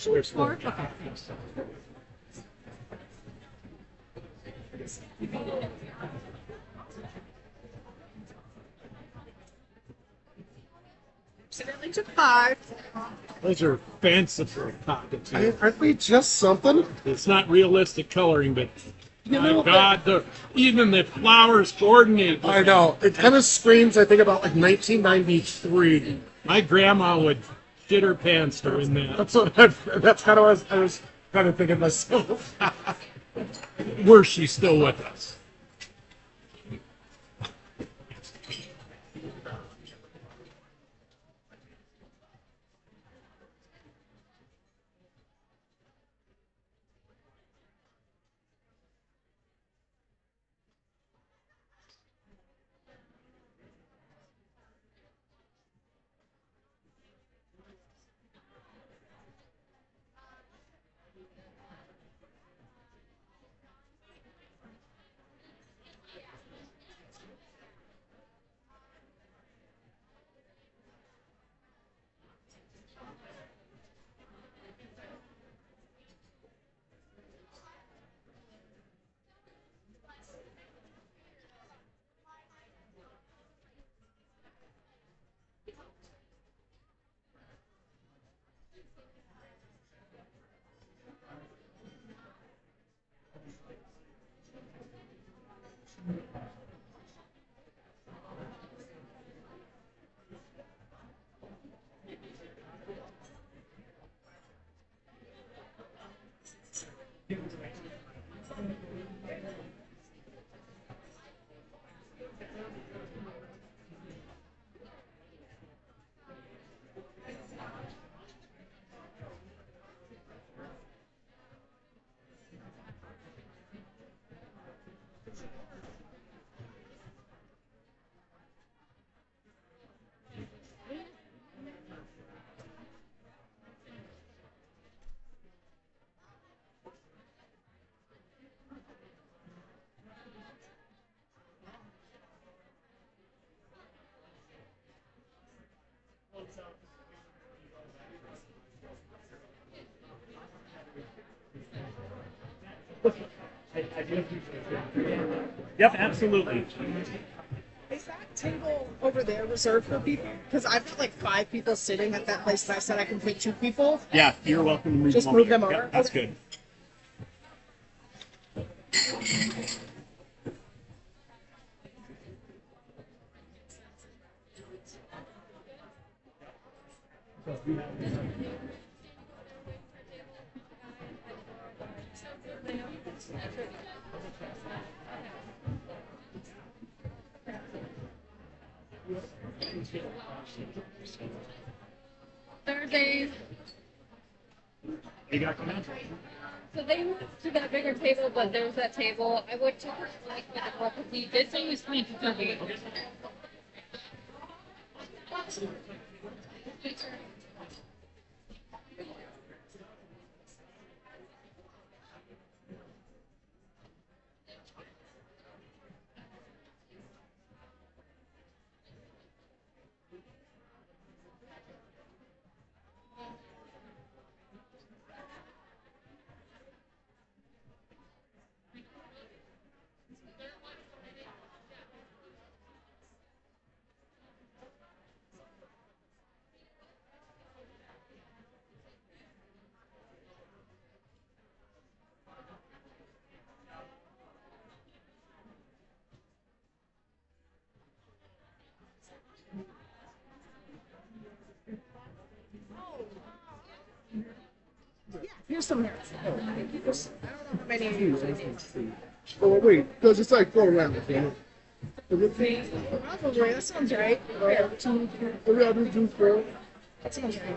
There's four. Okay. Accidentally took five. Those are fanciful cockatoos. Aren't we just something? It's not realistic coloring, but You my know, God, even the flowers coordinate. I know. It kind of screams, I think, about like 1993. My grandma would shit her pants doing that. That's kind of what I was kind of thinking myself. Were she still with us? Yep, absolutely. Is that table over there reserved for people? Because I've got like 5 people sitting at that place, and I said I can fit 2 people. Yeah, you're welcome to move Just them move over. them over? Yep, that's Okay. good. Thursdays. You got come So they moved to that bigger table, but there's that table. I would check like with the corporate. He did say he was coming to 30. Yeah, here's some here. I don't know how many of you need. Oh, wait. Because it's like 4 rounds. You know? Probably, that sounds right. Here. Maybe I'll do 2, 4. That sounds right.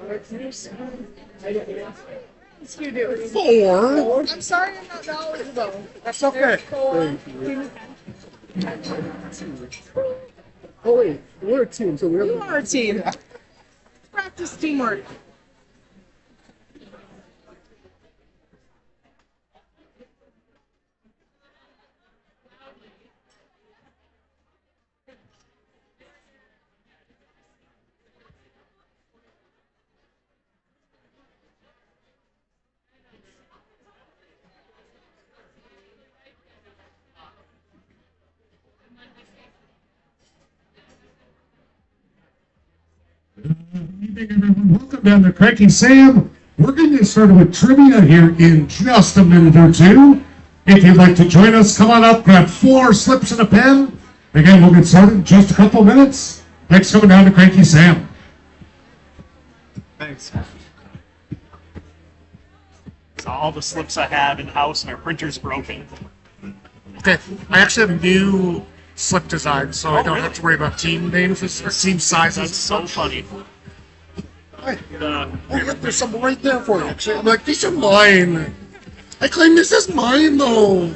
What's you do? 4? I'm sorry I'm not knowledgeable. That's okay. Four. Oh, wait. We're a team, so we have You are a team. Practice teamwork. Everyone, welcome down to Cranky Sam. We're going to get started with trivia here in just a minute or two. If you'd like to join us, come on up, grab 4 slips and a pen. Again, we'll get started in just a couple minutes. Thanks for coming down to Cranky Sam. Thanks. So all the slips I have in the house, my printer's broken. Okay, I actually have a new slip design, so I don't really? have to worry about team names or team sizes. That's so funny. Oh, look, there's some right there for you. Actually, I'm like, these are mine. I claim this is mine, though.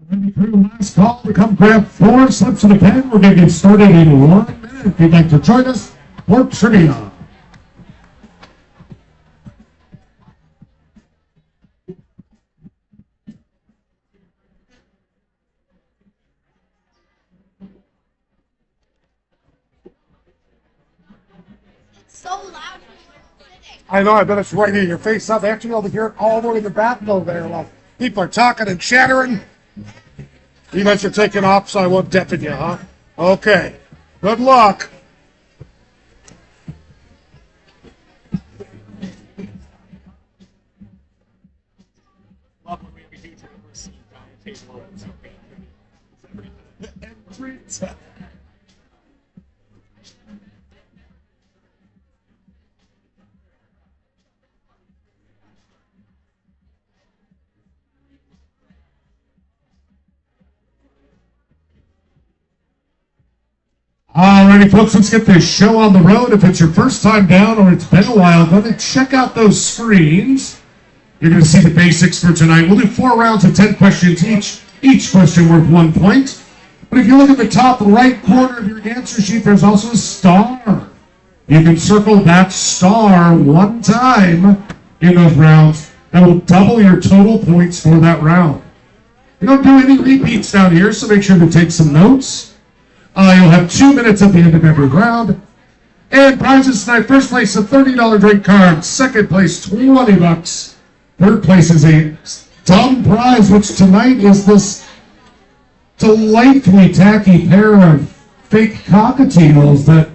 Ready for your last call to come grab 4 slips and a pen. We're going to get started in 1 minute. If you'd like to join us for trivia. So loud when we're sitting. I know, I bet it's right in your face. I've actually able to hear it all the way in the bathroom there while people are talking and chattering. You guys are taking off, so I won't deafen you, huh? Okay. Good luck. Love when we do to the person down the table. It's okay. Every time. Alrighty, folks, let's get this show on the road. If it's your first time down or it's been a while, go ahead and check out those screens. You're going to see the basics for tonight. We'll do 4 rounds of 10 questions each question worth 1 point. But if you look at the top right corner of your answer sheet, there's also a star. You can circle that star 1 time in those rounds. That will double your total points for that round. We don't do any repeats down here, so make sure to take some notes. You'll have 2 minutes at the end of every round. And prizes tonight, first place a $30 drink card, second place $20. Third place is a dumb prize, which tonight is this delightfully tacky pair of fake cockatiels that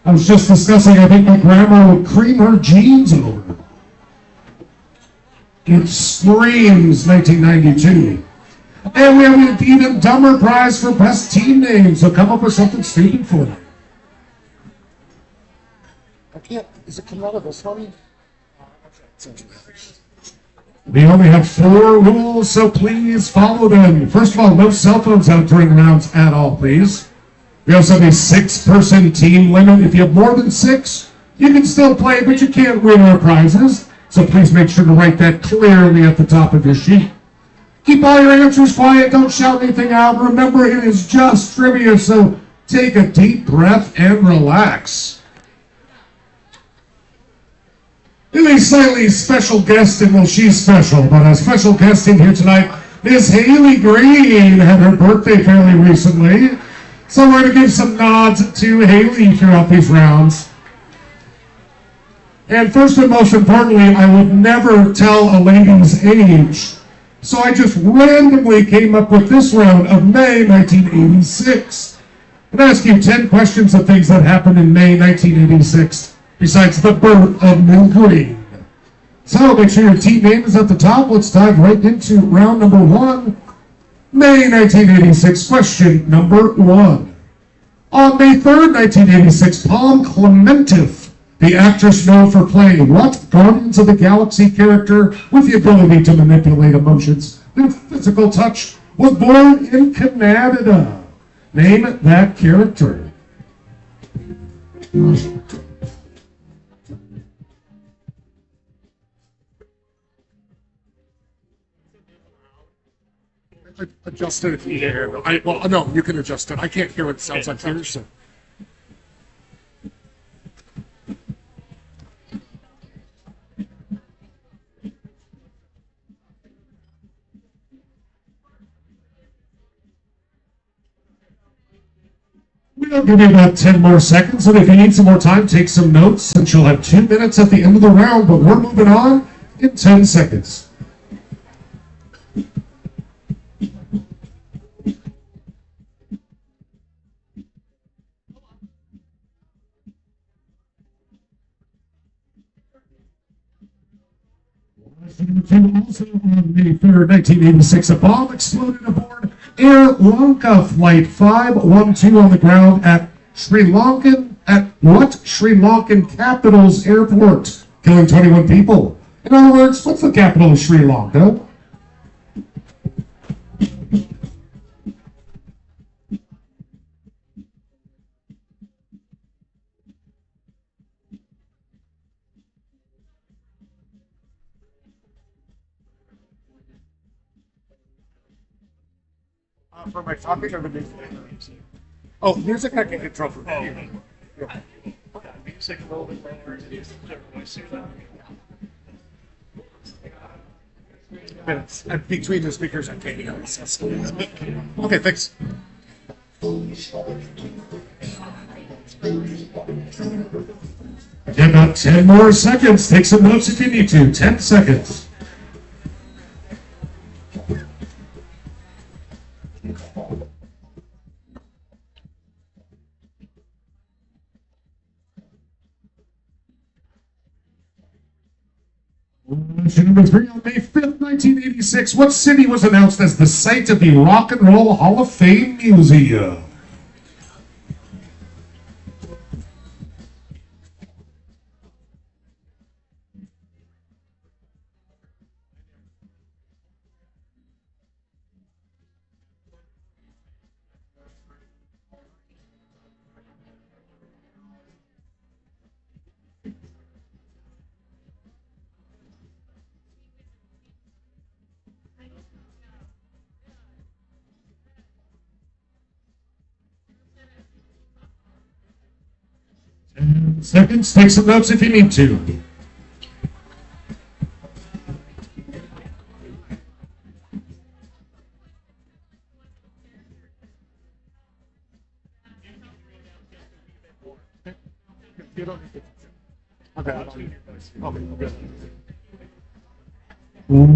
I was just discussing, I think my grandma would cream her jeans over. It screams 1992. And we have an even dumber prize for best team name, so come up with something stupid for me. I can't. Is it coming out of this one? We only have 4 rules, so please follow them. First of all, no cell phones out during rounds at all, please. We also have a 6-person team limit. If you have more than 6, you can still play, but you can't win our prizes. So please make sure to write that clearly at the top of your sheet. Keep all your answers quiet. Don't shout anything out. Remember, it is just trivia, so take a deep breath and relax. We have a slightly special guest, and well, she's special, but a special guest in here tonight is Haley Green. Had her birthday fairly recently. So we're going to give some nods to Haley throughout these rounds. And first and most importantly, I would never tell a lady's age. So I just randomly came up with this round of May 1986. I'm going to ask you 10 questions of things that happened in May 1986, besides the birth of Mill Green. So make sure your team name is at the top. Let's dive right into round number 1. May 1986, question number 1. On May 3rd, 1986, Palm Clementif, the actress known for playing what Guardians of the Galaxy character with the ability to manipulate emotions and physical touch, was born in Canada. Name that character. Adjust it if you hear. Well, no, you can adjust it. I can't hear what it sounds like here, so. We'll give you about 10 more seconds, and if you need some more time, take some notes, since you'll have 2 minutes at the end of the round, but we're moving on in 10 seconds. Also on May 3rd, 1986, a bomb exploded aboard Air Lanka Flight 512 on the ground at Sri Lankan capital's airport, killing 21 people. In other words, what's the capital of Sri Lanka? For my topic or the music? Oh, music I can control for me. Music a little bit lower. Minutes. Between the speakers, I can't hear. Okay, thanks. You got 10 more seconds. Take some notes if you need to. 10 seconds. Question number 3, on May 5th, 1986, what city was announced as the site of the Rock and Roll Hall of Fame Museum? Seconds, take some notes if you need to.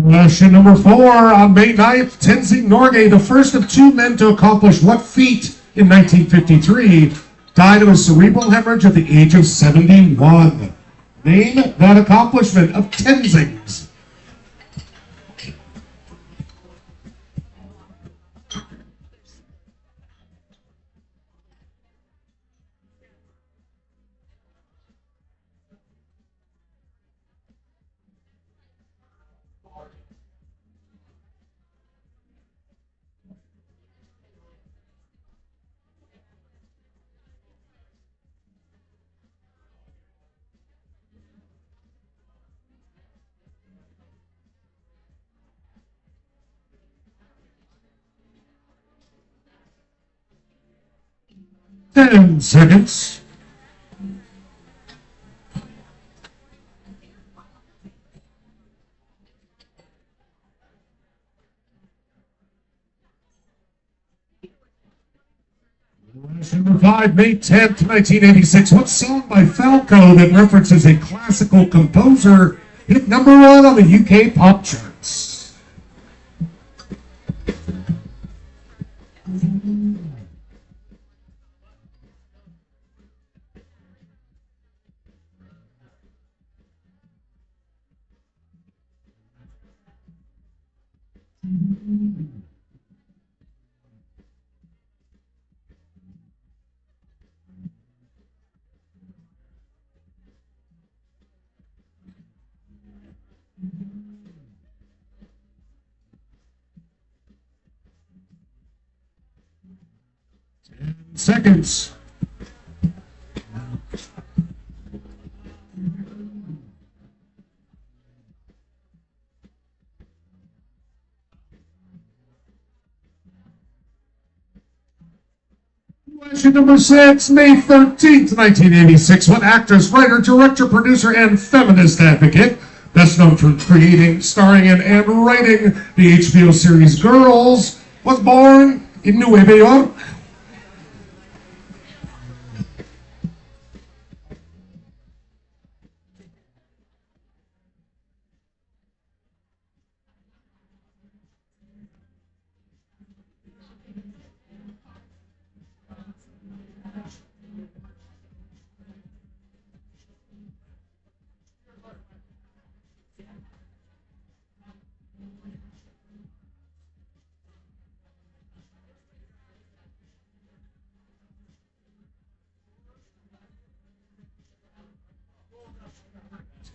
Question number 4, on May 9th, Tenzing Norgay, the first of 2 men to accomplish what feat in 1953? died of a cerebral hemorrhage at the age of 71. Name that accomplishment of Tenzing's. Ten seconds. Number 5, May 10th, 1986. What song by Falco that references a classical composer hit number 1 on the UK pop charts? Seconds. Question number 6, May 13th, 1986. What actress, writer, director, producer, and feminist advocate, best known for creating, starring in, and writing the HBO series Girls, was born in Nueva York?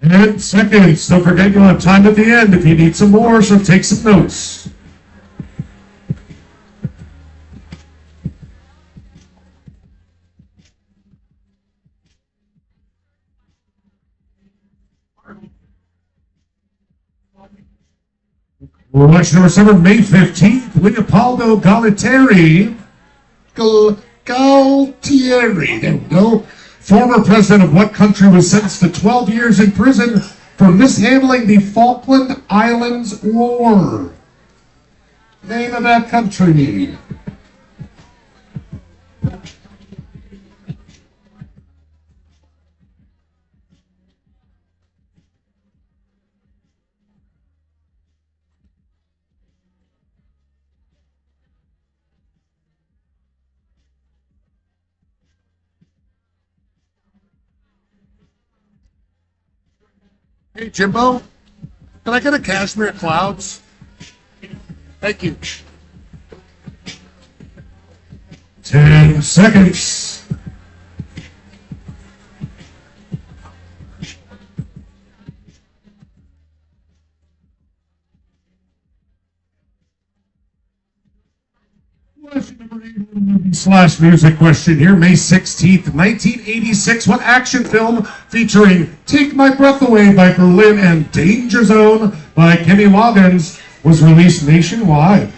And seconds. Don't forget you'll have time at the end if you need some more, so take some notes. Election number 7, May 15th, Leopoldo Galtieri. Galtieri, there we go. Former president of what country was sentenced to 12 years in prison for mishandling the Falkland Islands War? Name of that country. Hey, Jimbo, can I get a cashmere clouds? Thank you. 10 seconds. Question number 8, movie slash music question here. May 16th, 1986. What action film featuring Take My Breath Away by Berlin and Danger Zone by Kenny Loggins was released nationwide?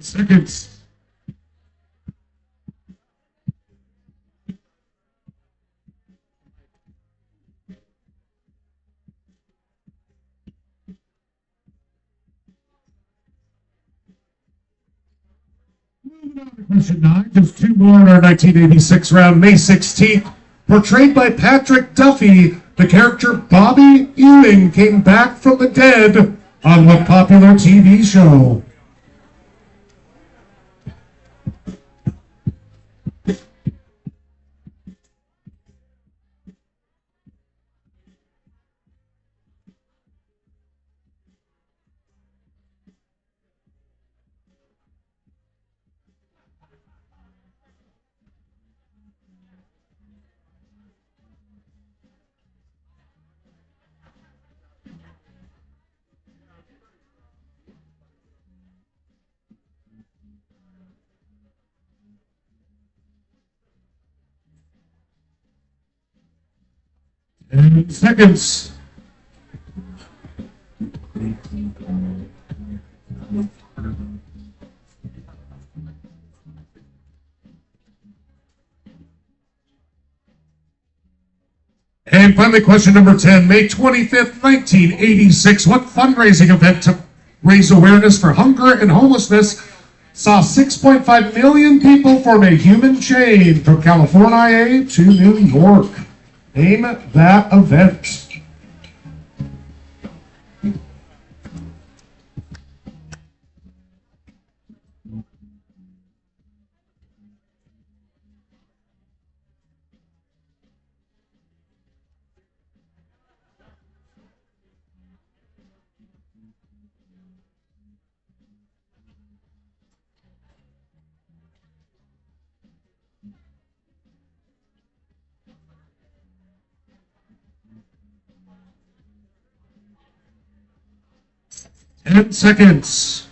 Seconds. Question 9, just two more in our 1986 round, May 16th. Portrayed by Patrick Duffy, the character Bobby Ewing came back from the dead on what popular TV show? And seconds. And finally, question number 10, May 25th, 1986. What fundraising event to raise awareness for hunger and homelessness saw 6.5 million people form a human chain from California to New York? Name that event. Ten seconds.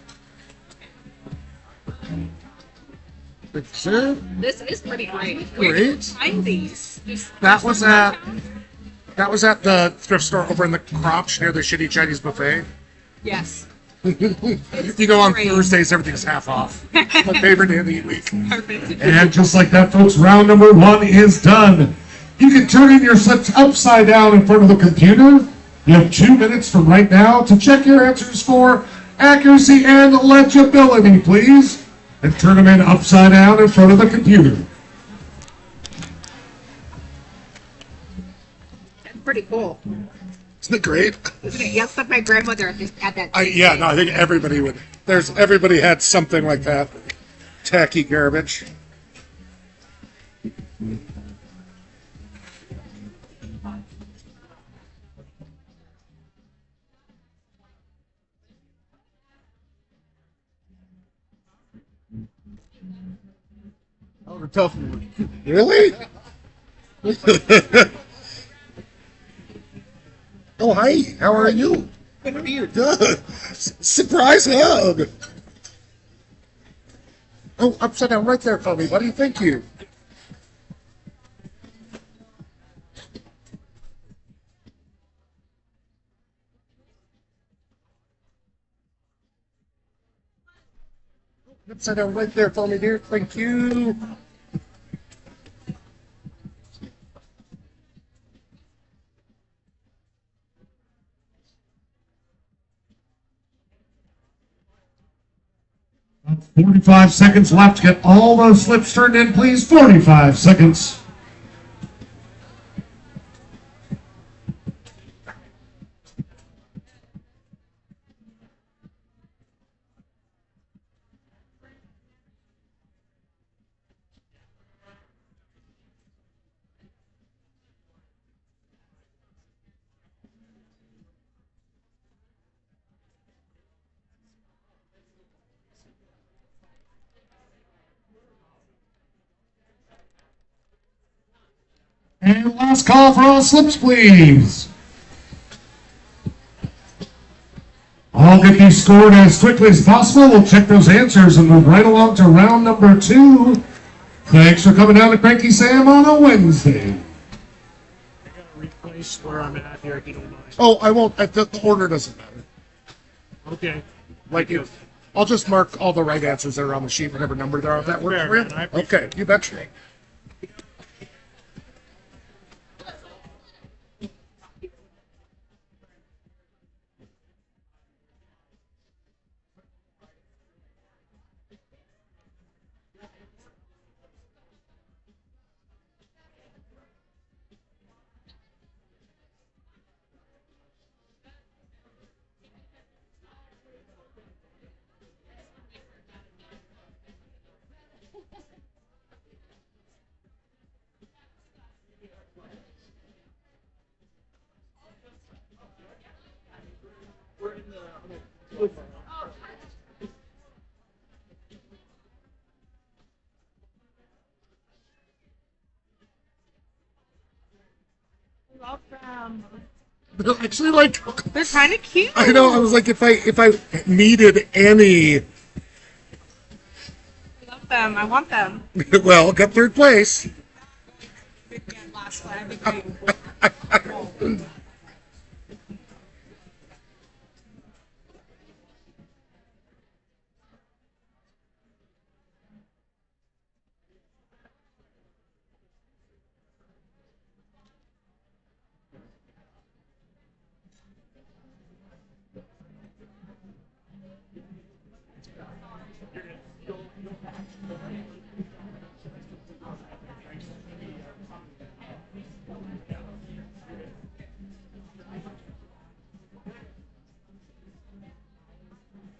Sure. This is pretty great. Great. Find these. That was at the thrift store over in the Crotch near the Shitty Chinese buffet. Yes. If you go on great. Thursdays, everything's half off. My favorite day of the week. Perfect. And just like that, folks, round number 1 is done. You can turn in your slips upside down in front of the computer. You have 2 minutes from right now to check your answers for accuracy and legibility, please. And turn them in upside down in front of the computer. That's pretty cool. Isn't it great? Isn't it? Yes, but my grandmother just had that. Yeah, no, I think everybody would. Everybody had something like that. Tacky garbage. Oh, the tough one. Really? Oh, hi. How are you? Good for you. Good. Surprise hug. Oh, upside down right there for me, buddy. Thank you. Upside down right there for me, dear. Thank you. About 45 seconds left. Get all those slips turned in, please. 45 seconds. And last call for all slips, please. I'll get these scored as quickly as possible. We'll check those answers and move right along to round number 2. Thanks for coming down to Cranky Sam on a Wednesday. I gotta replace where I'm at here, if you don't mind. Oh, I won't. The order doesn't matter. Okay. Like if I'll just mark all the right answers that are on the sheet, whatever number there are. That works Fair, for you? man. I appreciate Okay, you betcha. They're actually like, They're kind of cute. I know. I was like, if I needed any, I love them. I want them. well, got third place. Last one. That'd be great.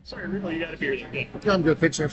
Sorry, Riddle, you got a beer there. Yeah, I'm good. Thanks, sir.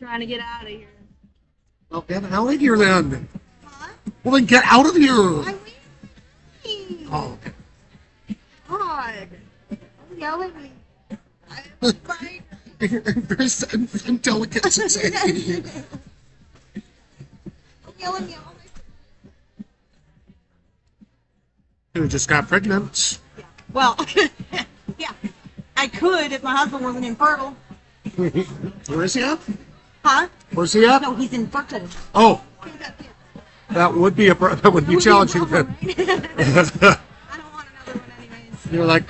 trying to get out of here. Well, get out of here then. Huh? Well, then get out of here. I'm waiting. Oh, okay. God. Don't yell at me. I'm fine. Very sensitive and delicate today. Don't yell at me. Who just got pregnant? Well, yeah. I could if my husband wasn't infertile. Where is he at? Huh? Where's he at? No, he's infertile. Oh, He's got kids. that would be challenging. That would be a problem, right? I don't want another one anyways. You're like,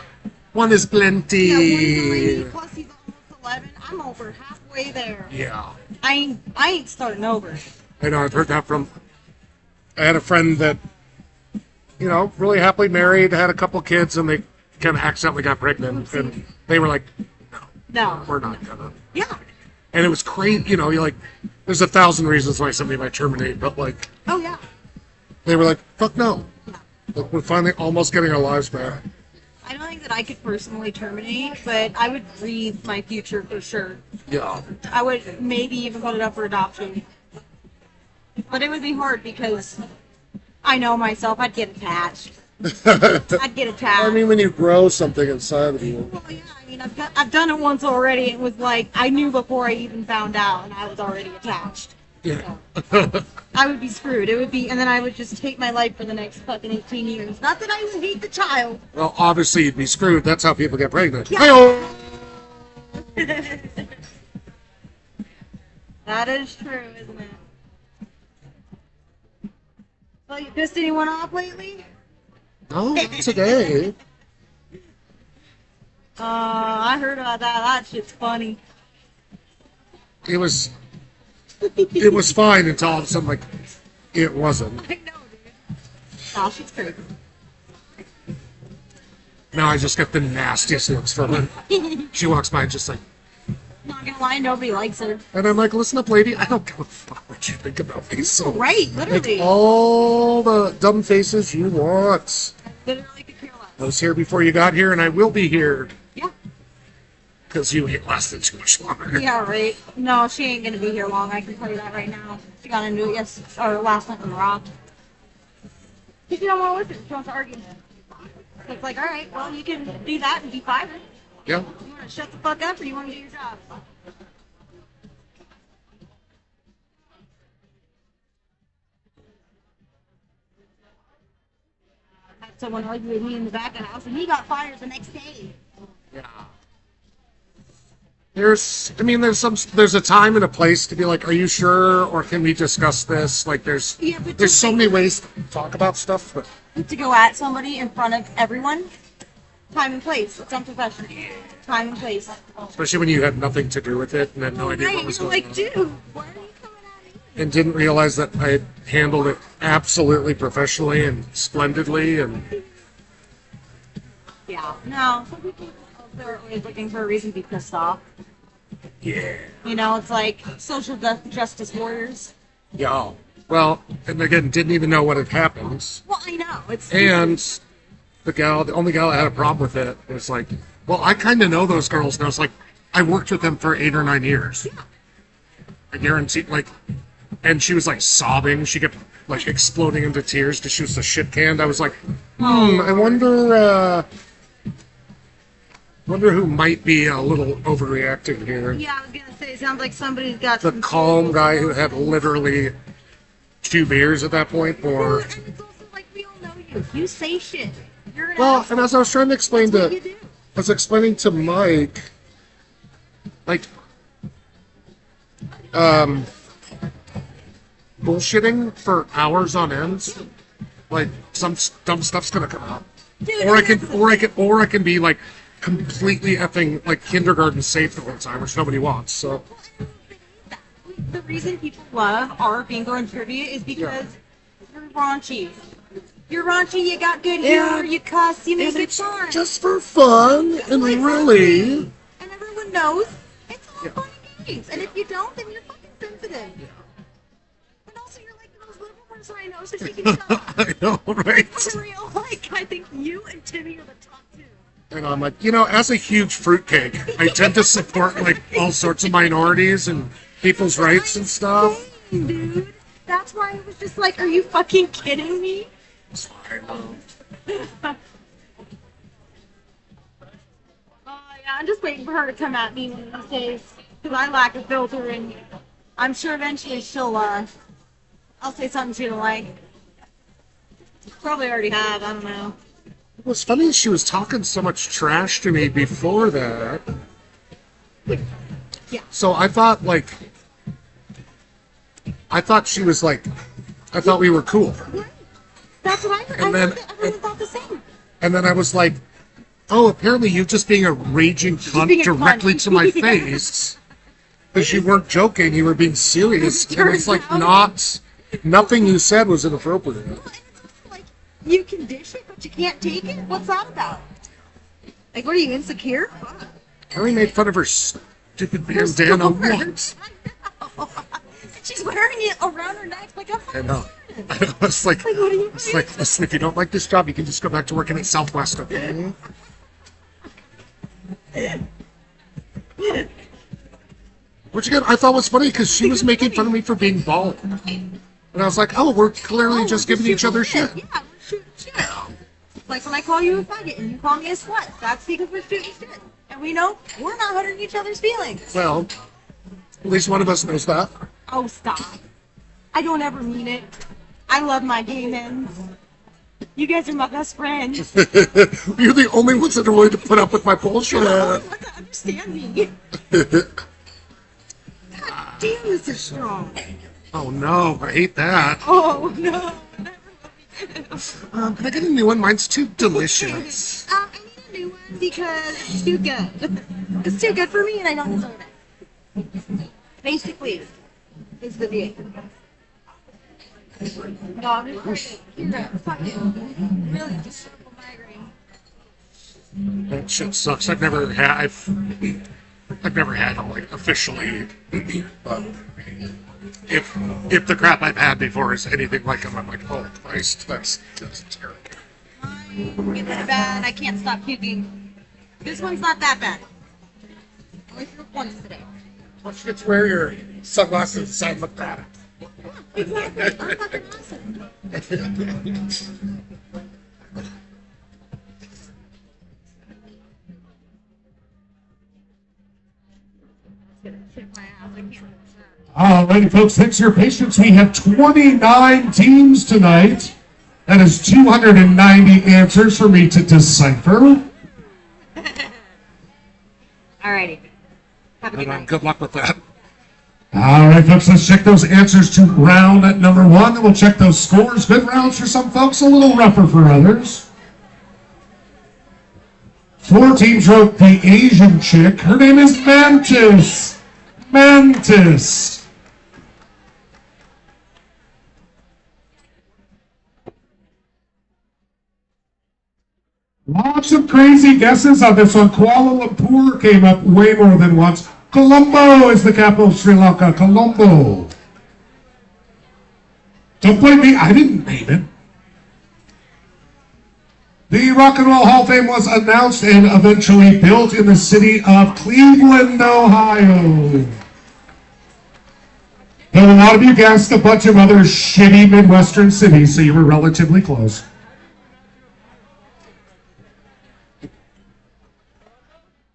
one is plenty. Yeah, one's already, plus he's almost 11. I'm over halfway there. Yeah. I ain't starting over. I know, I've heard that from. I had a friend that, really happily married, had a couple kids, and they kind of accidentally got pregnant. And they were like, No. we're not gonna. Yeah. And it was crazy, you're like, there's 1,000 reasons why somebody might terminate, but like, Oh, yeah. they were like, fuck no. Like, we're finally almost getting our lives back. I don't think that I could personally terminate, but I would breathe my future for sure. Yeah. I would maybe even put it up for adoption. But it would be hard because I know myself, I'd get attached. I'd get attached. I mean, when you grow something inside of you. Well, yeah, I mean, I've done it once already. It was like, I knew before I even found out, and I was already attached. Yeah. I would be screwed. It would be, and then I would just hate my life for the next fucking 18 years. Not that I would hate the child. Well, obviously you'd be screwed. That's how people get pregnant. Yeah. Hi-yo! That is true, isn't it? Well, you pissed anyone off lately? No, not today. I heard about that. That shit's funny. It was fine until all of a sudden, like, it wasn't. I know, dude. Oh, she's crazy. Now I just get the nastiest looks from her. She walks by just like, Not gonna lie, nobody likes her. and I'm like, listen up, lady, I don't give a fuck what you think about me. So Right, make literally. all the dumb faces you want. Literally could care less. I was here before you got here, and I will be here Yeah. because you ain't lasted too much longer. Yeah, right. No, she ain't gonna be here long. I can tell you that right now. She got into it last night with Rob. She don't want to listen. She wants to argue. It's like, all right, well, you can do that and be fired. Yeah. You want to shut the fuck up, or you want to do your job? I had someone argue with me in the back of the house, and he got fired the next day. Yeah. There's a time and a place to be like, are you sure, or can we discuss this? Like, there's Yeah, but there's so many ways to talk about stuff, but to go at somebody in front of everyone, time and place. It's unprofessional. Time and place. especially when you had nothing to do with it and had no idea Right, what was you're going like, on, dude, why are you coming at me? and didn't realize that I had handled it absolutely professionally and splendidly, and Yeah, no. Some people, they're always looking for a reason to be pissed off. yeah. You know, it's like social justice warriors. Yeah. Well, and again, didn't even know what had happened. Well, I know. It's And the only gal that had a problem with it was like, well, I kind of know those girls. And I was like, I worked with them for 8 or 9 years. I guarantee, like, and she was like sobbing. She kept like exploding into tears because she was so shit canned. I was like, I wonder who might be a little overreacting here. Yeah, I was gonna say, it sounds like somebody's got The some calm guy who had literally 2 beers at that point, or And it's also like, we all know you. You say shit. You're an well, asshole. and as I was trying to explain That's what to, you do. I was explaining to Mike, like, bullshitting for hours on end, like some dumb stuff's gonna come out, Dude, or I and that's can be like completely effing like kindergarten safe the whole time, which nobody wants. So the reason people love our bingo and trivia is because you're raunchy. You're raunchy, you got good humor, you cuss, you make it fun. just for fun, and really, And everyone knows it's all fun and games. And if you don't, then you're fucking sensitive. And also, you're like the most liberal person I know, so she can shut up. I know, right? For real, like, I think you and Timmy are the top two. And I'm like, as a huge fruitcake, I tend to support like all sorts of minorities and people's rights and stuff. Dang, dude. That's why I was just like, are you fucking kidding me? It's fine. Oh yeah, I'm just waiting for her to come at me one of these days. Because I lack a filter and I'm sure eventually I'll say something she don't like. Probably already have, I don't know. What's funny is she was talking so much trash to me before that. Yeah. So I thought she was like, I thought we were cool. That's what I heard. And then- Everyone thought the same. And then I was like, oh, apparently you just being a raging cunt being a directly cunt. to my Yeah. face. Because you weren't joking, you were being serious. And it's like Turns nothing you said was inappropriate. Like, you can dish it, but you can't take it? What's that about? Like, what are you, insecure? Fuck. I only made fun of her stupid bandana once. She's wearing it around her neck like a I know. I was like, Like, what are you it's like, listen, if you don't like this job, you can just go back to working at Southwest, okay? Which again, I thought was funny because she was making fun of me for being bald. And I was like, oh, we're clearly just giving each other shit. Yeah, we're shooting shit. Like when I call you a faggot and you call me a slut, that's because we're shooting shit. And we know we're not hurting each other's feelings. Well, at least one of us knows that. Oh, stop. I don't ever mean it. I love my gay men. You guys are my best friends. You're the only ones that are willing to put up with my bullshit. You have to understand me. God damn, this is strong. Oh no, I hate that. Oh, no. Can I get a new one? Mine's too delicious. I need a new one because it's too good. It's too good for me and I don't deserve it. Basically, is the deal. No, I'm just trying to fuck it. Really, just circle migraine. That shit sucks. I've never had like officially. But if the crap I've had before is anything like them, I'm like, oh Christ, that's terrible. Mine is bad. I can't stop puking. This one's not that bad. Only threw up once today. Why don't you get to wear your sunglasses inside and look bad? Exactly. I'm fucking awesome. Alrighty, folks, thanks for your patience. We have 29 teams tonight. That is 290 answers for me to decipher. Alrighty. Have a good night. Good luck with that. All right, folks, let's check those answers to round number one. Then we'll check those scores. Good rounds for some folks, a little rougher for others. 4 teams wrote the Asian chick. Her name is Mantis. Mantis. Lots of crazy guesses on this one. Kuala Lumpur came up way more than once. Colombo is the capital of Sri Lanka. Colombo. Don't blame me. I didn't name it. The Rock and Roll Hall of Fame was announced and eventually built in the city of Cleveland, Ohio. Though a lot of you guessed a bunch of other shitty Midwestern cities, so you were relatively close.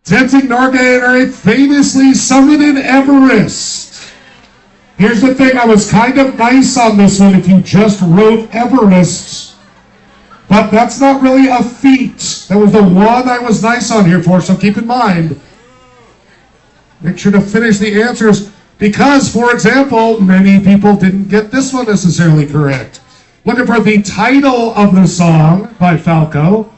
Tenzing Norgay famously summited Everest. Here's the thing, I was kind of nice on this one if you just wrote Everest. But that's not really a feat. That was the one I was nice on here for, so keep in mind. Make sure to finish the answers because, for example, many people didn't get this one necessarily correct. Looking for the title of the song by Falco.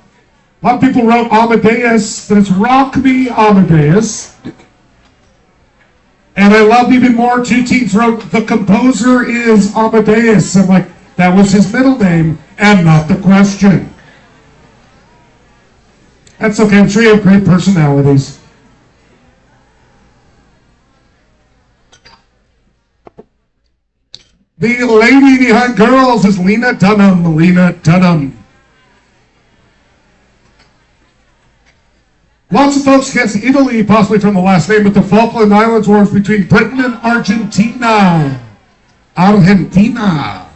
A lot of people wrote Amadeus, but it's Rock Me Amadeus. And I love even more, 2 teams wrote the composer is Amadeus. I'm like, that was his middle name and not the question. That's okay, I'm sure you have great personalities. The lady behind girls is Lena Dunham. Lena Dunham. Lots of folks guess Italy, possibly from the last name, but the Falkland Islands War was between Britain and Argentina. Argentina.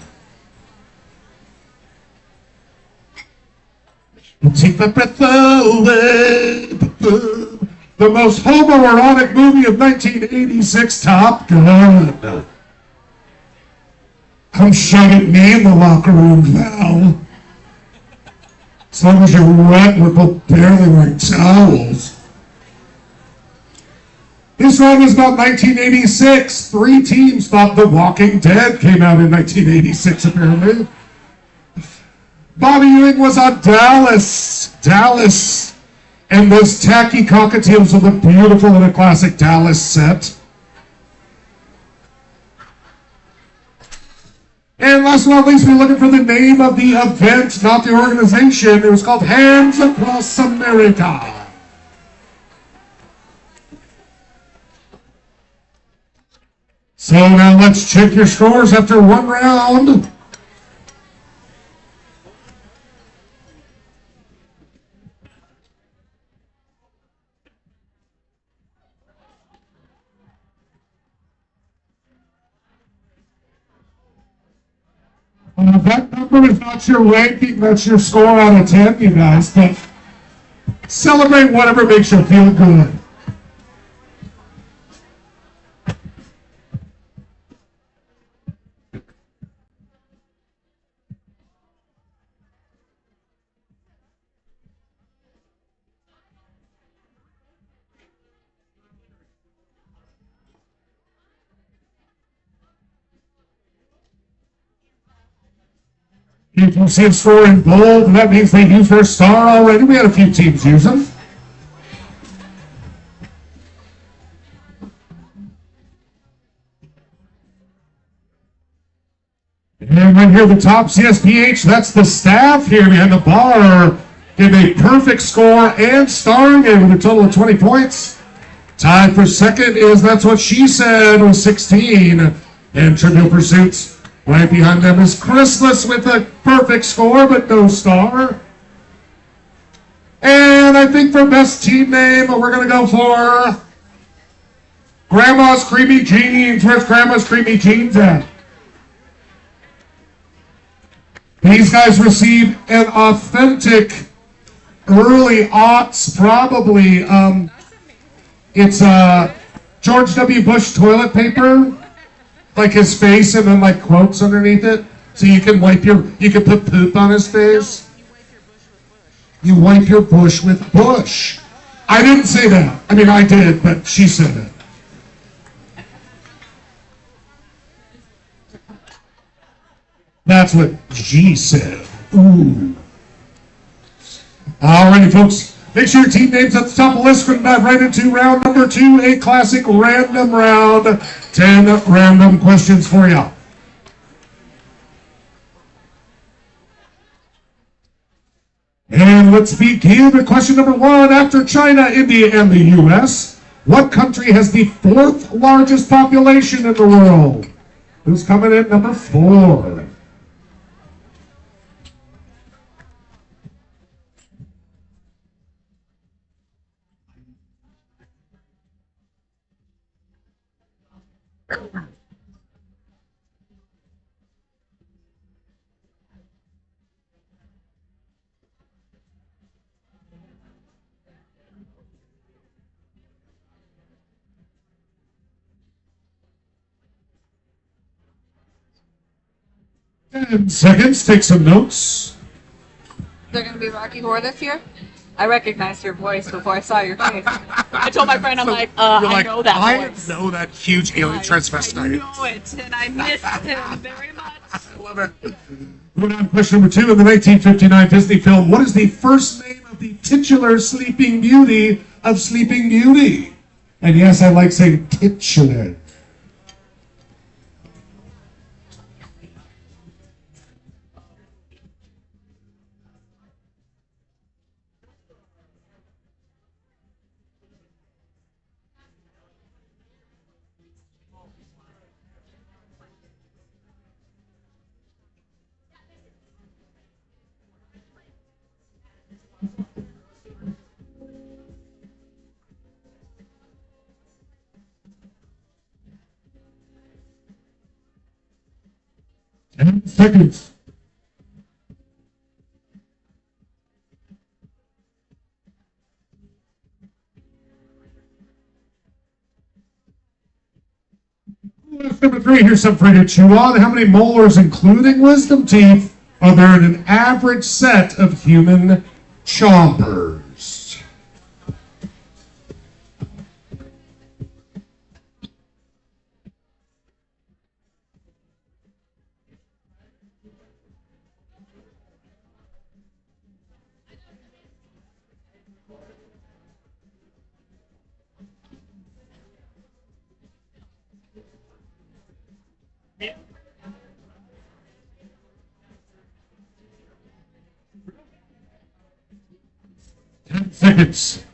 We'll take the breath away. The most homoerotic movie of 1986, Top Gun. Come shout at me in the locker room, Val. As long as you're wet, we're both barely wearing towels. This one was about 1986. 3 teams thought The Walking Dead came out in 1986, apparently. Bobby Ewing was on Dallas. And those tacky cockatiels will look beautiful in a classic Dallas set. And last but not least, we're looking for the name of the event, not the organization. It was called Hands Across America. So now let's check your scores after one round. That number is not your ranking, that's your score out of 10, you guys, but celebrate whatever makes you feel good. You can see a score in bold, and that means they used their star already. We had a few teams use them. And right here, the top CSPH, that's the staff here behind the bar. Gave a perfect score and starring it with a total of 20 points. Tied for second is That's What She Said with 16. And Trivial Pursuits right behind them is Christmas with a perfect score, but no star. And I think for best team name, we're going to go for Grandma's Creamy Jeans. Where's Grandma's Creamy Jeans at? These guys received an authentic early aughts, probably. It's George W. Bush toilet paper. Like his face and then like quotes underneath it. So you can you can put poop on his face. You wipe your bush with Bush. I didn't say that. I mean, I did, but she said it. That's what she said. Ooh. Alrighty, folks. Make sure your team name's at the top of the list. We're going to dive right into round number 2, a classic random round. 10 random questions for you. And let's begin with question number 1. After China, India, and the U.S., what country has the 4th largest population in the world? Who's coming in number 4? Seconds, take some notes. They're going to be Rocky Horror this year? I recognized your voice before I saw your face. I told my friend, I'm like, I know that voice. I know that huge alien transvestite. I know it, and I missed him very much. I love it. Moving on to question number 2. In the 1959 Disney film, what is the first name of the titular Sleeping Beauty of Sleeping Beauty? And yes, I like saying titular. Seconds. List number 3, here's some for you to chew on. How many molars, including wisdom teeth, are there in an average set of human chompers? Seconds.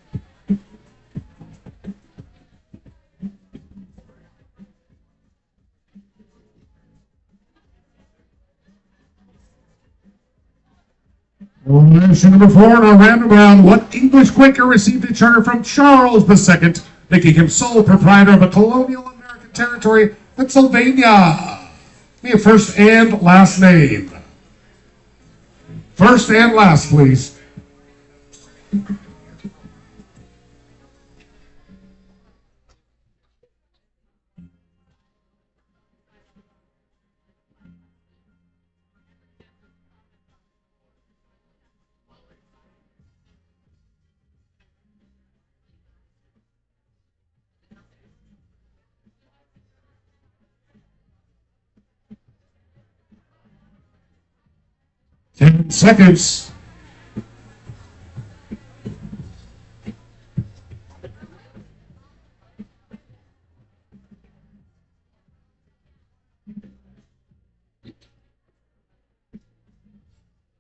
Question number 4 in our random round. What English Quaker received a charter from Charles II, making him sole proprietor of a colonial American territory, Pennsylvania? Be a first and last name. First and last, please. Ten seconds.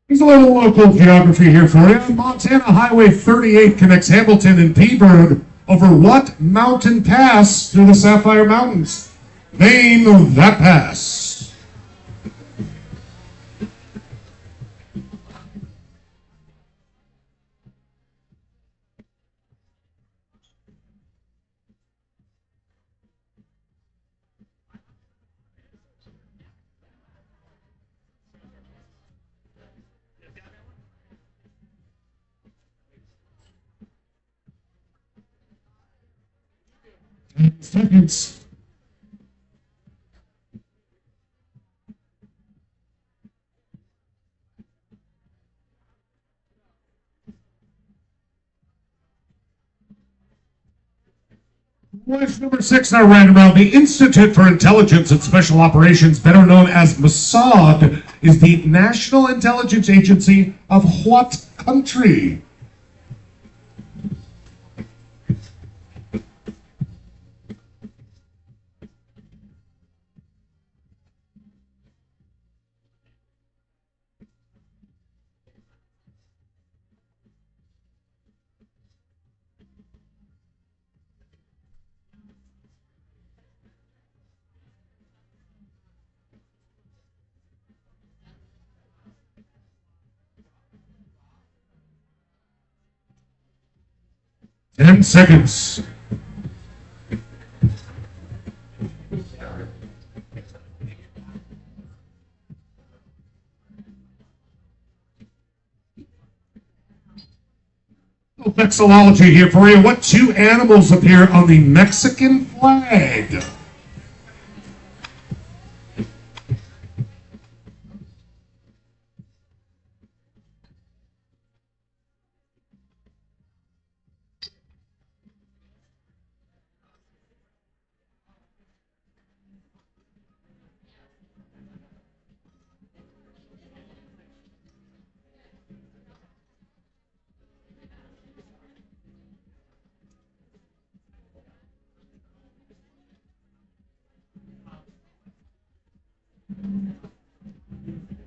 Here's a little local geography here for you. Montana Highway 38 connects Hamilton and P-Bird over what mountain pass through the Sapphire Mountains? Name that pass. Seconds. Question number 6 in our random round. The Institute for Intelligence and Special Operations, better known as Mossad, is the national intelligence agency of what country? Ten seconds. Vexillology here for you. What 2 animals appear on the Mexican flag?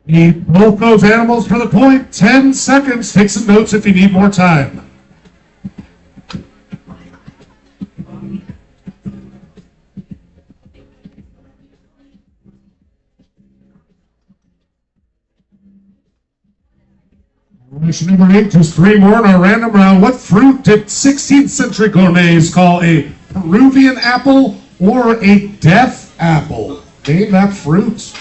Need both those animals for the point. 10 seconds. Take some notes if you need more time. Question number 8, just 3 more in our random round. What fruit did 16th century gourmets call a Peruvian apple or a death apple? Name that fruit.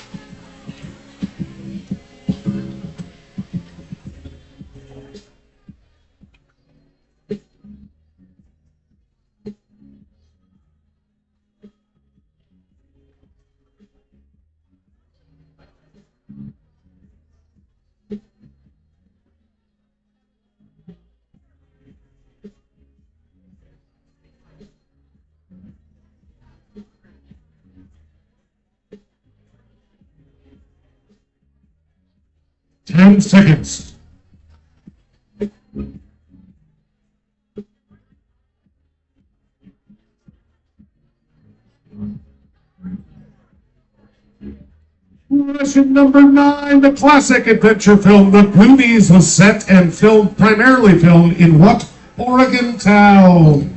10 seconds. Question number 9. The classic adventure film The Goonies was set and primarily filmed in what Oregon town?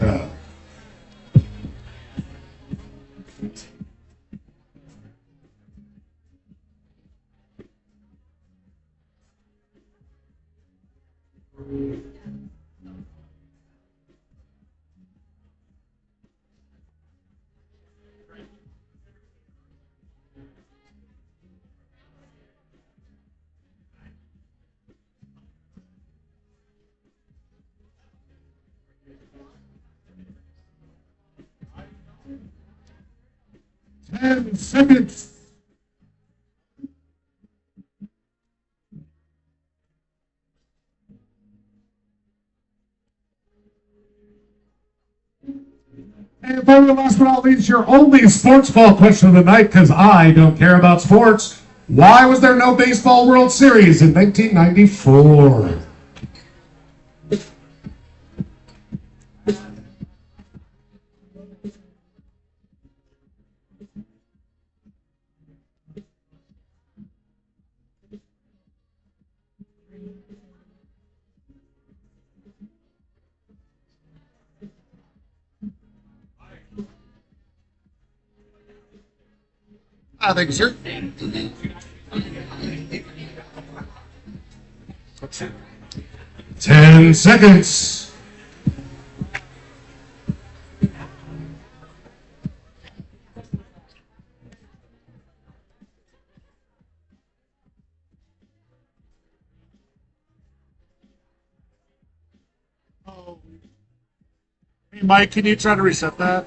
Ten seconds. And finally, last but not least, your only sports ball question of the night, because I don't care about sports. Why was there no Baseball World Series in 1994? Thank you, sir. 10 seconds. Hey, Mike, can you try to reset that?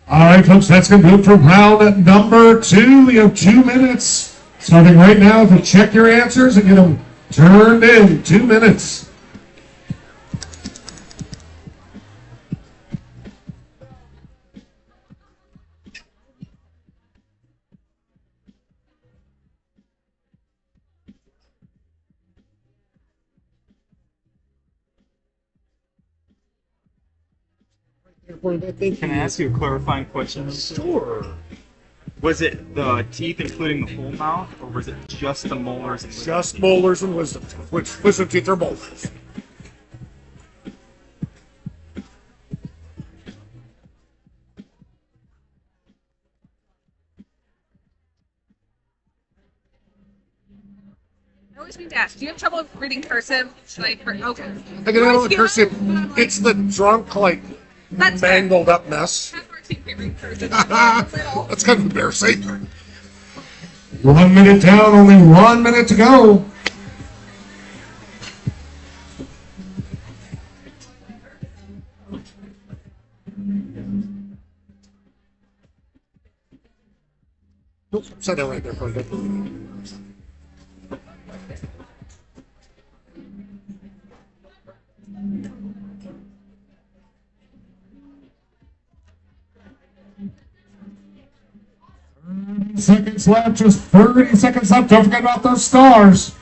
All right, folks, that's going to do it for round number 2. You have 2 minutes starting right now to check your answers and get them turned in. 2 minutes. Can I ask you a clarifying question? Sure. Was it the teeth including the whole mouth, or was it just the molars? And Just molars and wisdom teeth, which wisdom teeth are molars. I always need to ask, do you have trouble reading cursive? Okay. I can handle the cursive. It's the drunk, like, That's fair. mangled up mess. Half our team can't read cursive. That's kind of embarrassing. 1 minute down, only 1 minute to go. Set that right there for a bit. 30 seconds left, just 30 seconds left. Don't forget about those stars.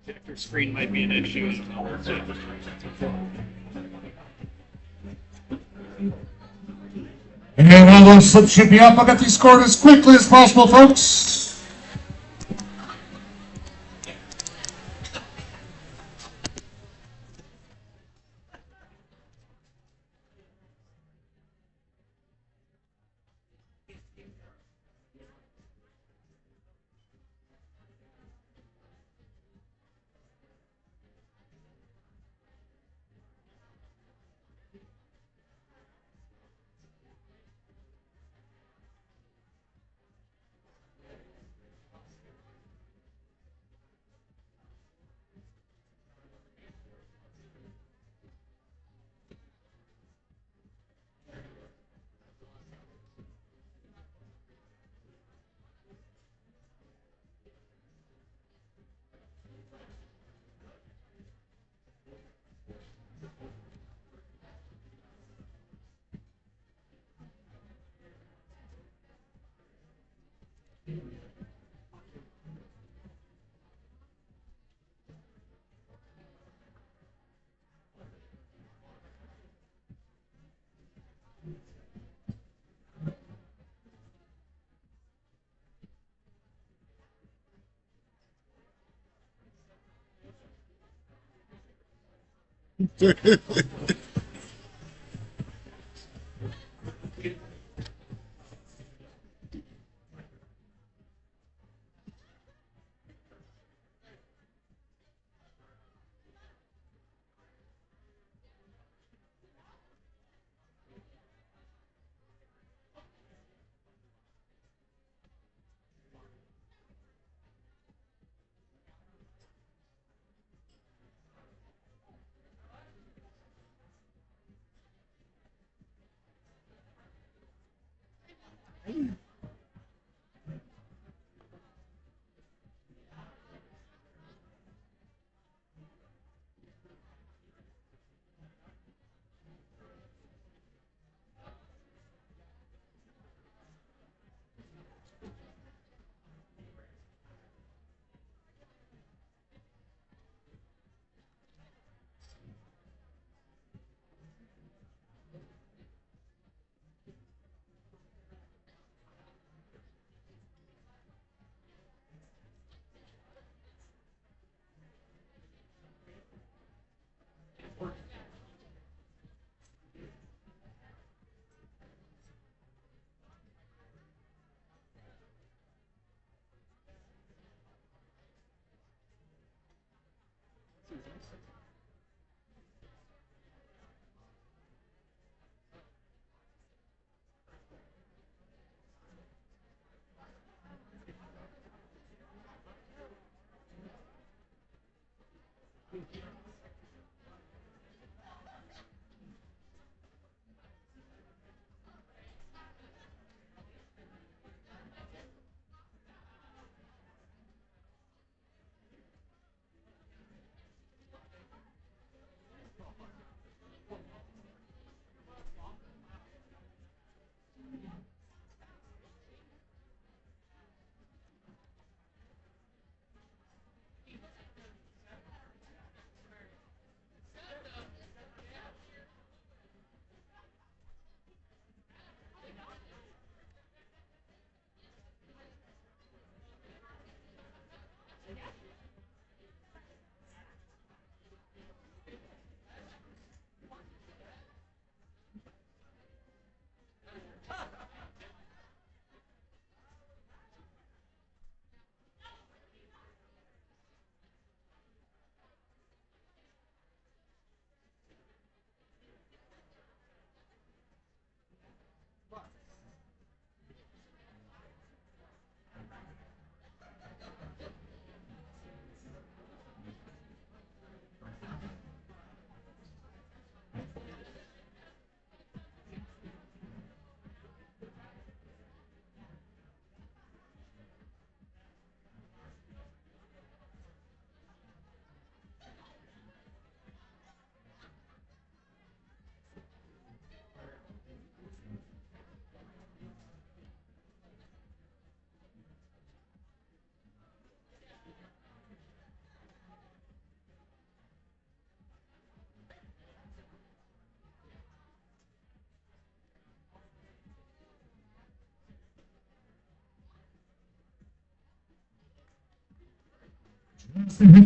projector screen might be an issue. And all those slips should be up. I'll get these scored as quickly as possible, folks.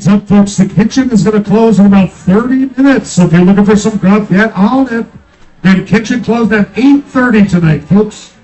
Heads up, folks. The kitchen is going to close in about 30 minutes. So if you're looking for some grub, get on it. The kitchen closed at 8:30 tonight, folks.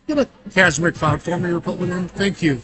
Get a Kazmic font for me or put one in. Thank you.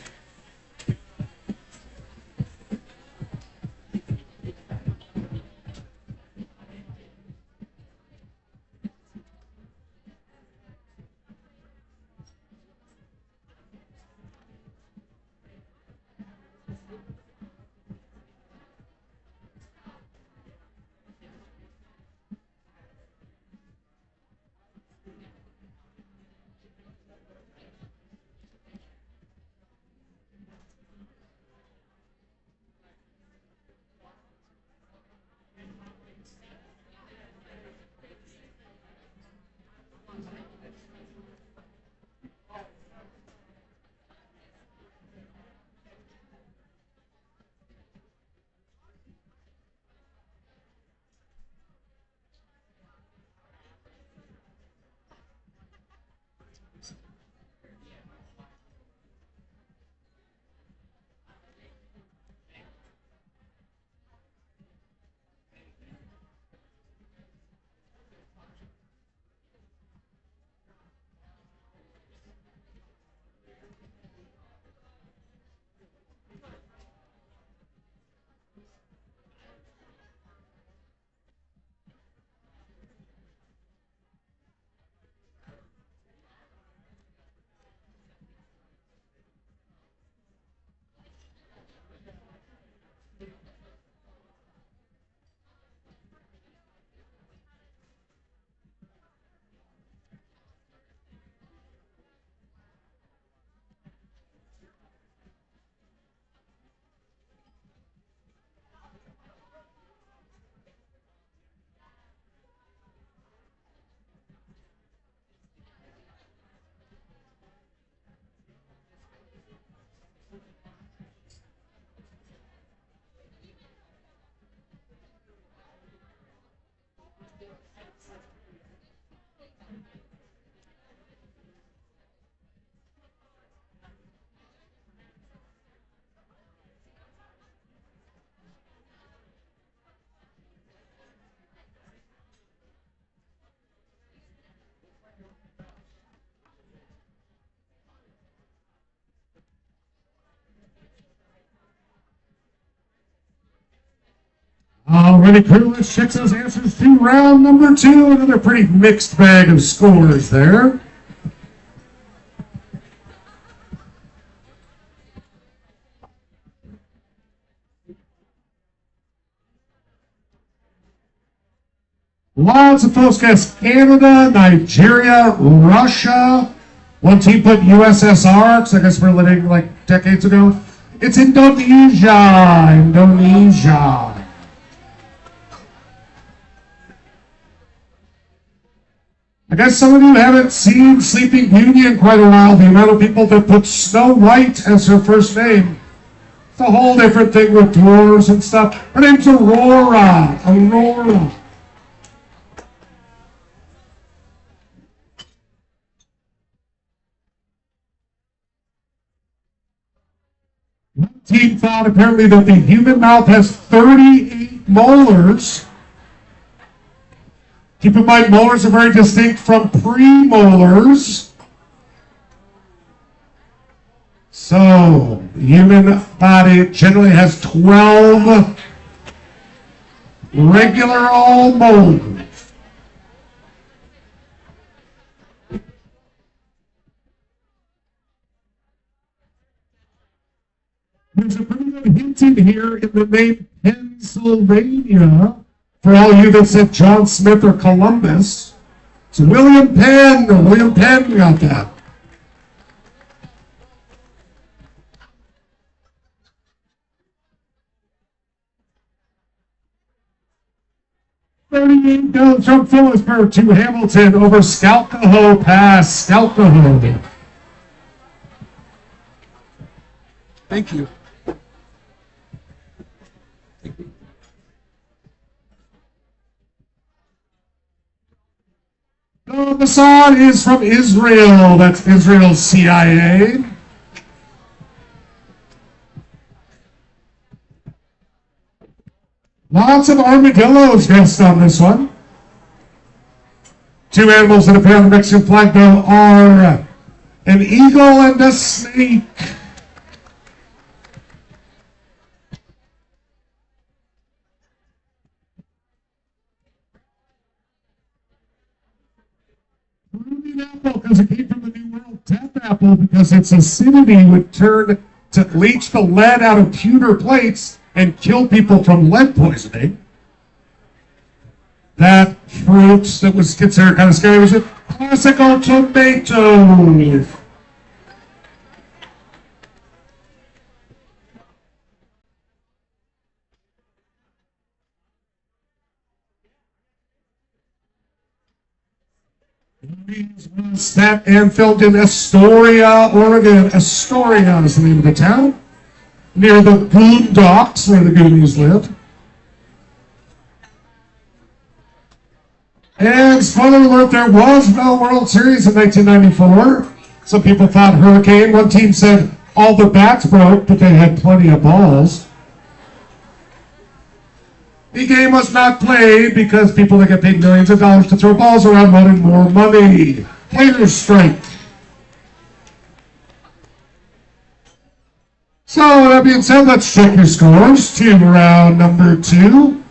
Alrighty, crew, let's check those answers to round number 2. Another pretty mixed bag of scores there. Lots of folks guessed Canada, Nigeria, Russia. One team put USSR, because I guess we're living like decades ago. It's Indonesia. Indonesia. I guess some of you haven't seen Sleeping Beauty in quite a while. The amount of people that put Snow White as her first name. It's a whole different thing with dwarves and stuff. Her name's Aurora. Aurora. One team thought apparently that the human mouth has 38 molars. Keep in mind, molars are very distinct from premolars. So, the human body generally has 12 regular old molars. There's a pretty good hint in here in the name Pennsylvania. For all you that said John Smith or Columbus, it's William Penn. William Penn got that. $38 goes from Phillipsburg to Hamilton over Skalkaho Pass. Skalkaho. Thank you. So Mossad is from Israel. That's Israel's CIA. Lots of armadillos guessed on this one. Two animals that appear on the Mexican flag, though, are an eagle and a snake. Peruvian apple because it came from the New World. Death apple because its acidity would turn to leach the lead out of pewter plates and kill people from lead poisoning. That fruit that was considered kind of scary was a classical tomato. Was set and filmed in Astoria, Oregon. Astoria is the name of the town, near the Boondocks where the Goonies lived. And spoiler alert, there was no World Series in 1994. Some people thought hurricane. One team said all the bats broke, but they had plenty of balls. The game was not played because people that get paid millions of dollars to throw balls around wanted more money. Players strike. So that being said, let's check your scores to round number 2.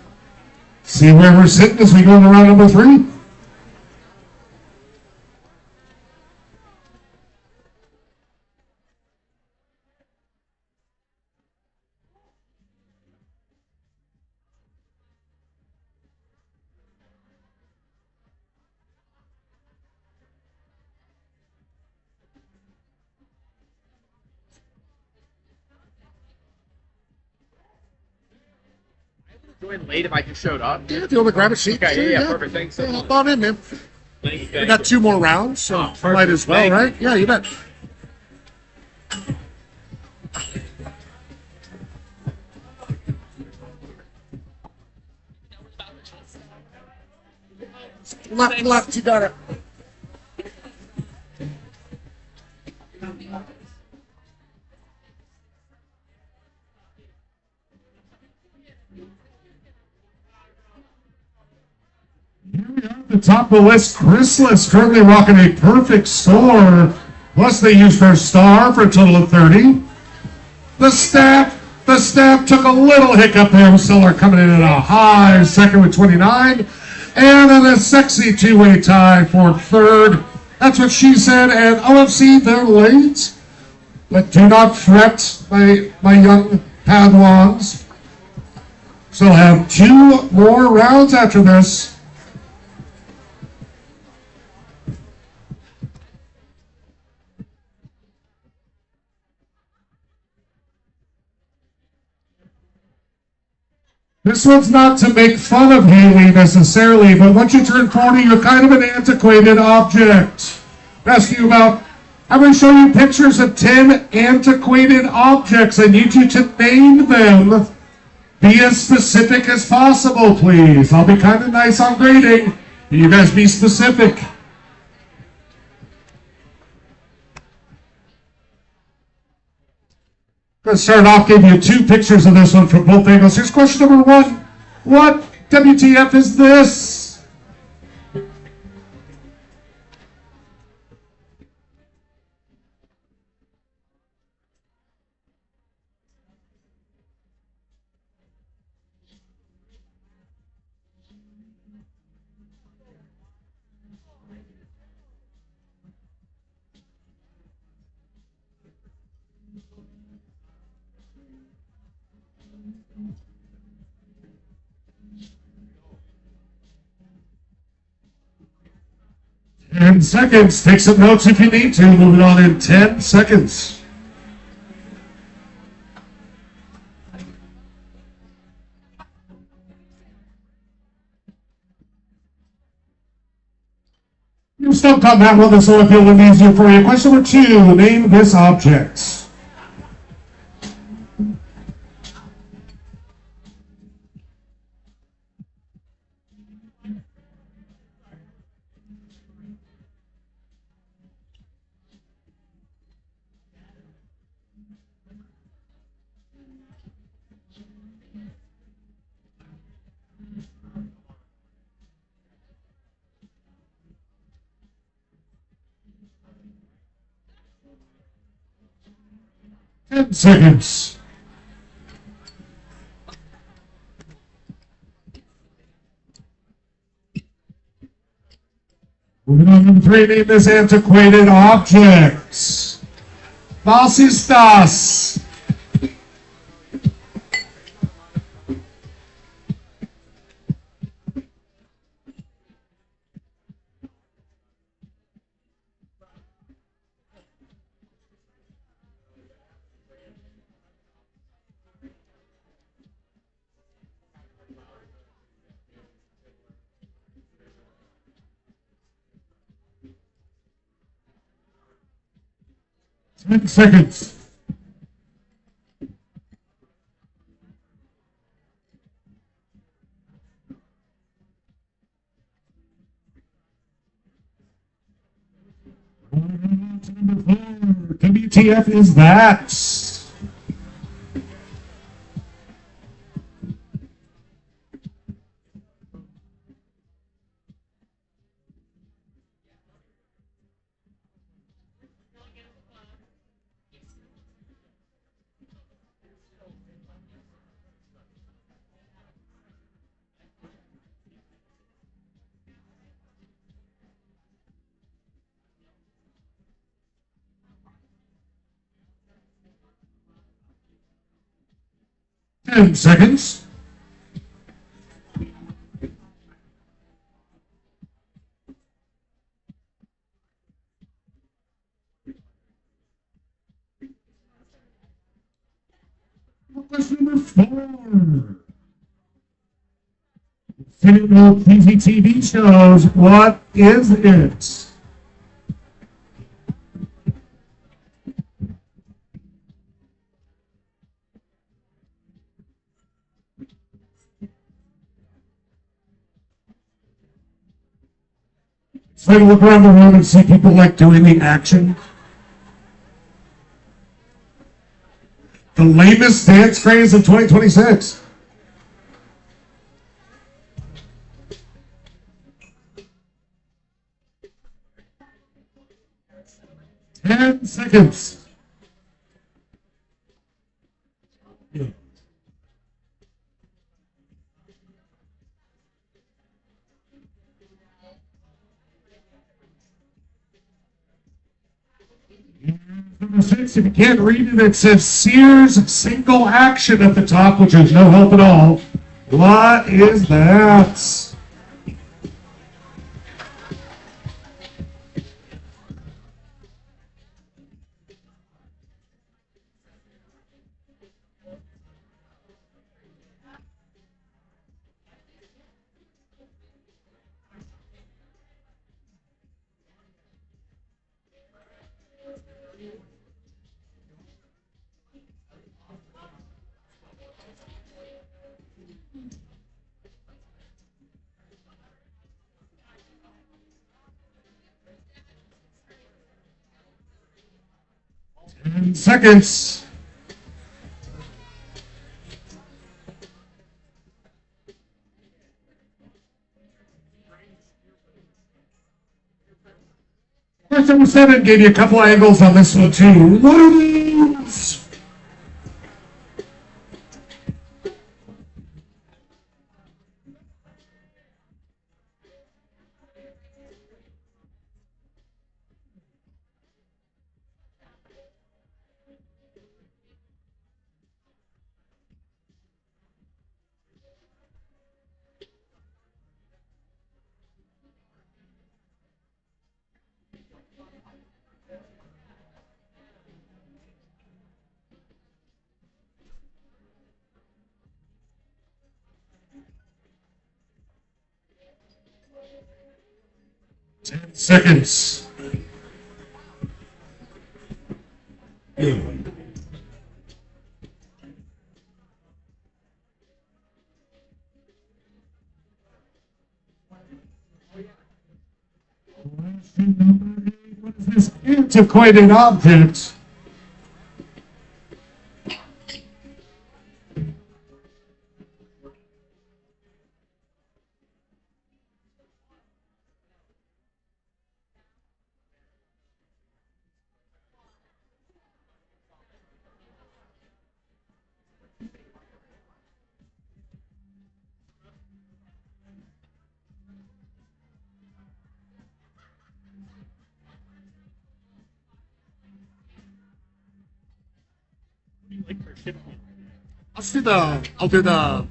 See where we're sitting as we go into round number 3. Join late if I just showed up. Yeah, if you want to grab a seat. Okay, sure, yeah, perfect. Thanks so Yeah, much. hop on in, man. Thank you. We got 2 more rounds, so Oh, perfect. might as well, Thank you. right? Yeah, you bet. Left, you got it. Here we are at the top of the list. Chrysalis currently rocking a perfect score. Plus they used their star for a total of 30. The staff took a little hiccup there. Seller coming in at a high second with 29. And then a sexy two-way tie for third. That's what she said. And OFC, they're late. But do not fret, my young Padawans. So have 2 more rounds after this. This one's not to make fun of Haley necessarily, but once you turn 40, you're kind of an antiquated object. Ask you about, I'm going to show you pictures of 10 antiquated objects. I need you to name them. Be as specific as possible, please. I'll be kind of nice on grading. You guys be specific. Let's start off, give you 2 pictures of this one from both angles. Here's question number 1. What WTF is this? Ten seconds. Take some notes if you need to. Moving on in 10 seconds. You stumped on that one. This will feel a little easier for you. Question number 2. Name this object. 10 seconds. Moving on to number 3, name this antiquated object. Was ist das? Ten seconds. Number 4. WTF is that? Ten seconds. Question number 4. Film TV shows. What is it? Try to look around the room and see people like doing the action. The lamest dance craze of 2026. Ten seconds. Number 6, if you can't read it, it says Sears single action at the top, which is no help at all. What is that? Seconds. Question number 7 gave you a couple angles on this one too. Loadings. Seconds. What is this antiquated object? I'll do the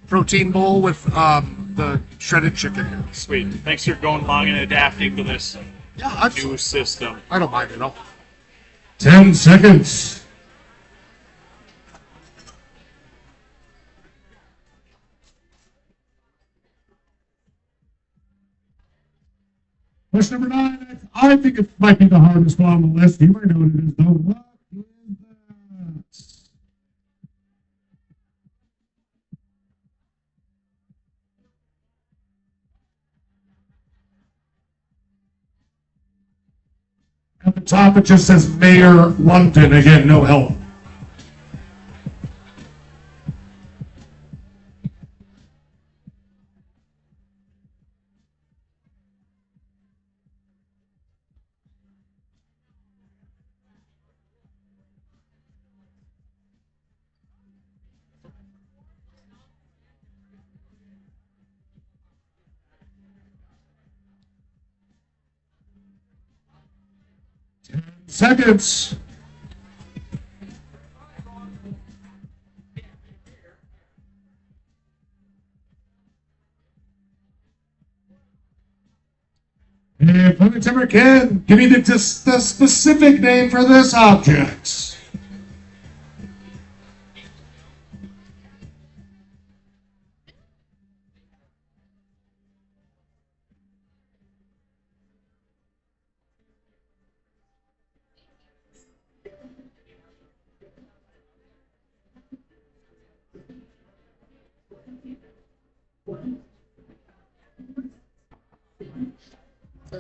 protein bowl with the shredded chicken. Sweet. Thanks for going along and adapting to this Yeah, new system. I don't mind it all. 10 seconds. Question number 9. I think it might be the hardest one on the list. You might know what it is, though. What is that? At the top, it just says Mayor London. Again, no help. Seconds. And put it to again. Give me the specific name for this object.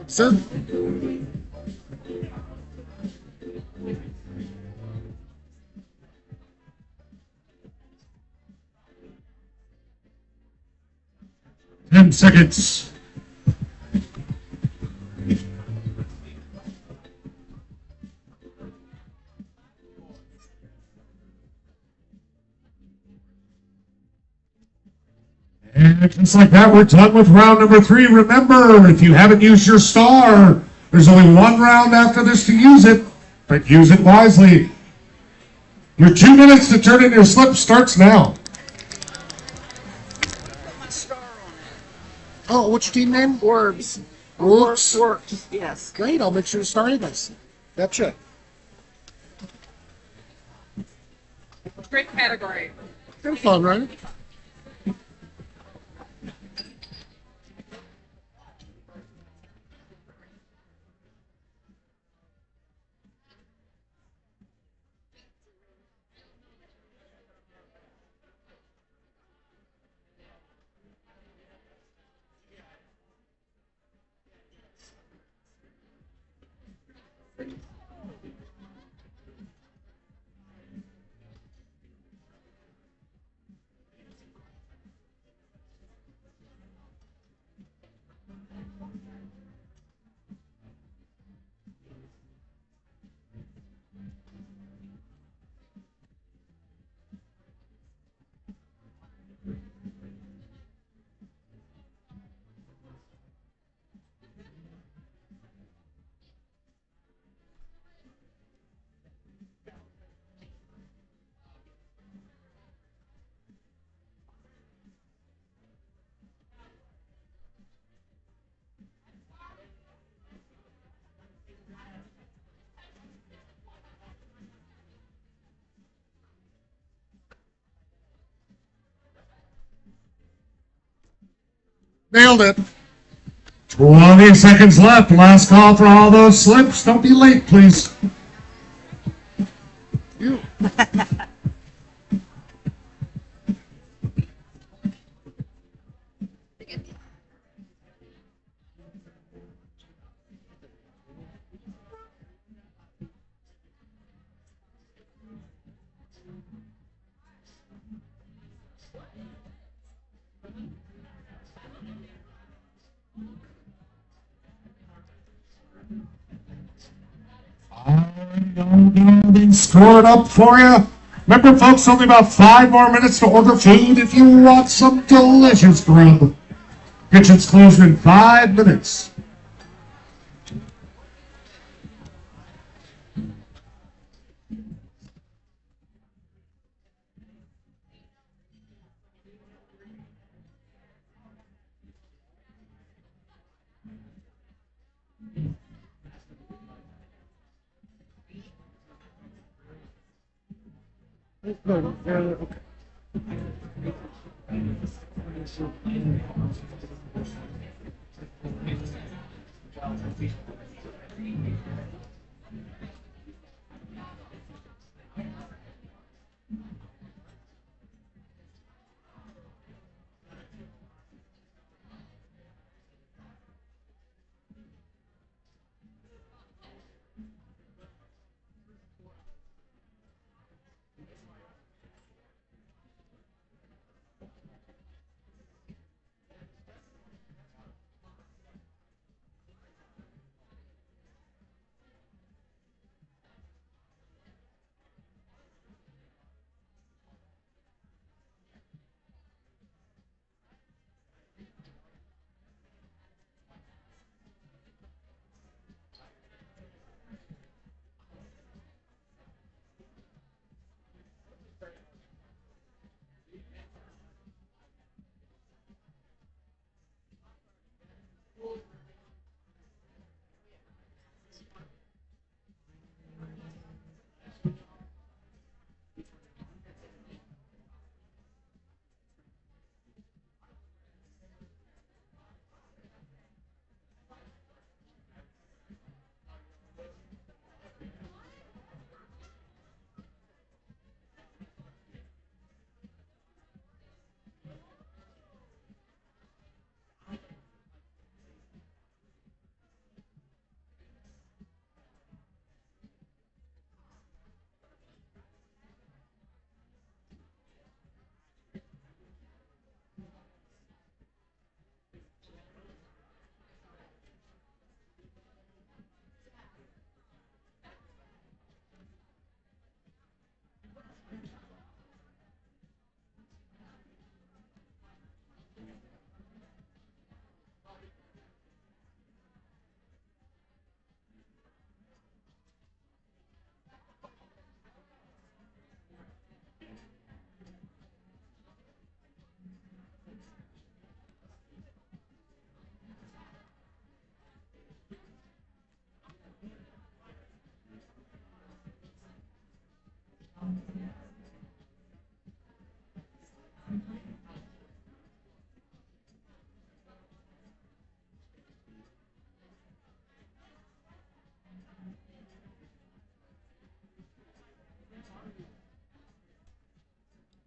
Sir? Ten seconds. And just like that, we're done with round number 3. Remember, if you haven't used your star, there's only one round after this to use it, but use it wisely. Your 2 minutes to turn in your slip starts now. Oh, what's your team name? Orbs. Orbs. Orbs. Yes. Great, I'll make sure to start this. Gotcha. Great category. Have fun, right? Nailed it. 20 seconds left. Last call for all those slips. Don't be late, please. You. Score it up for you. Remember, folks, only about 5 more minutes to order food if you want some delicious grub. Kitchen's closing in 5 minutes. No, okay.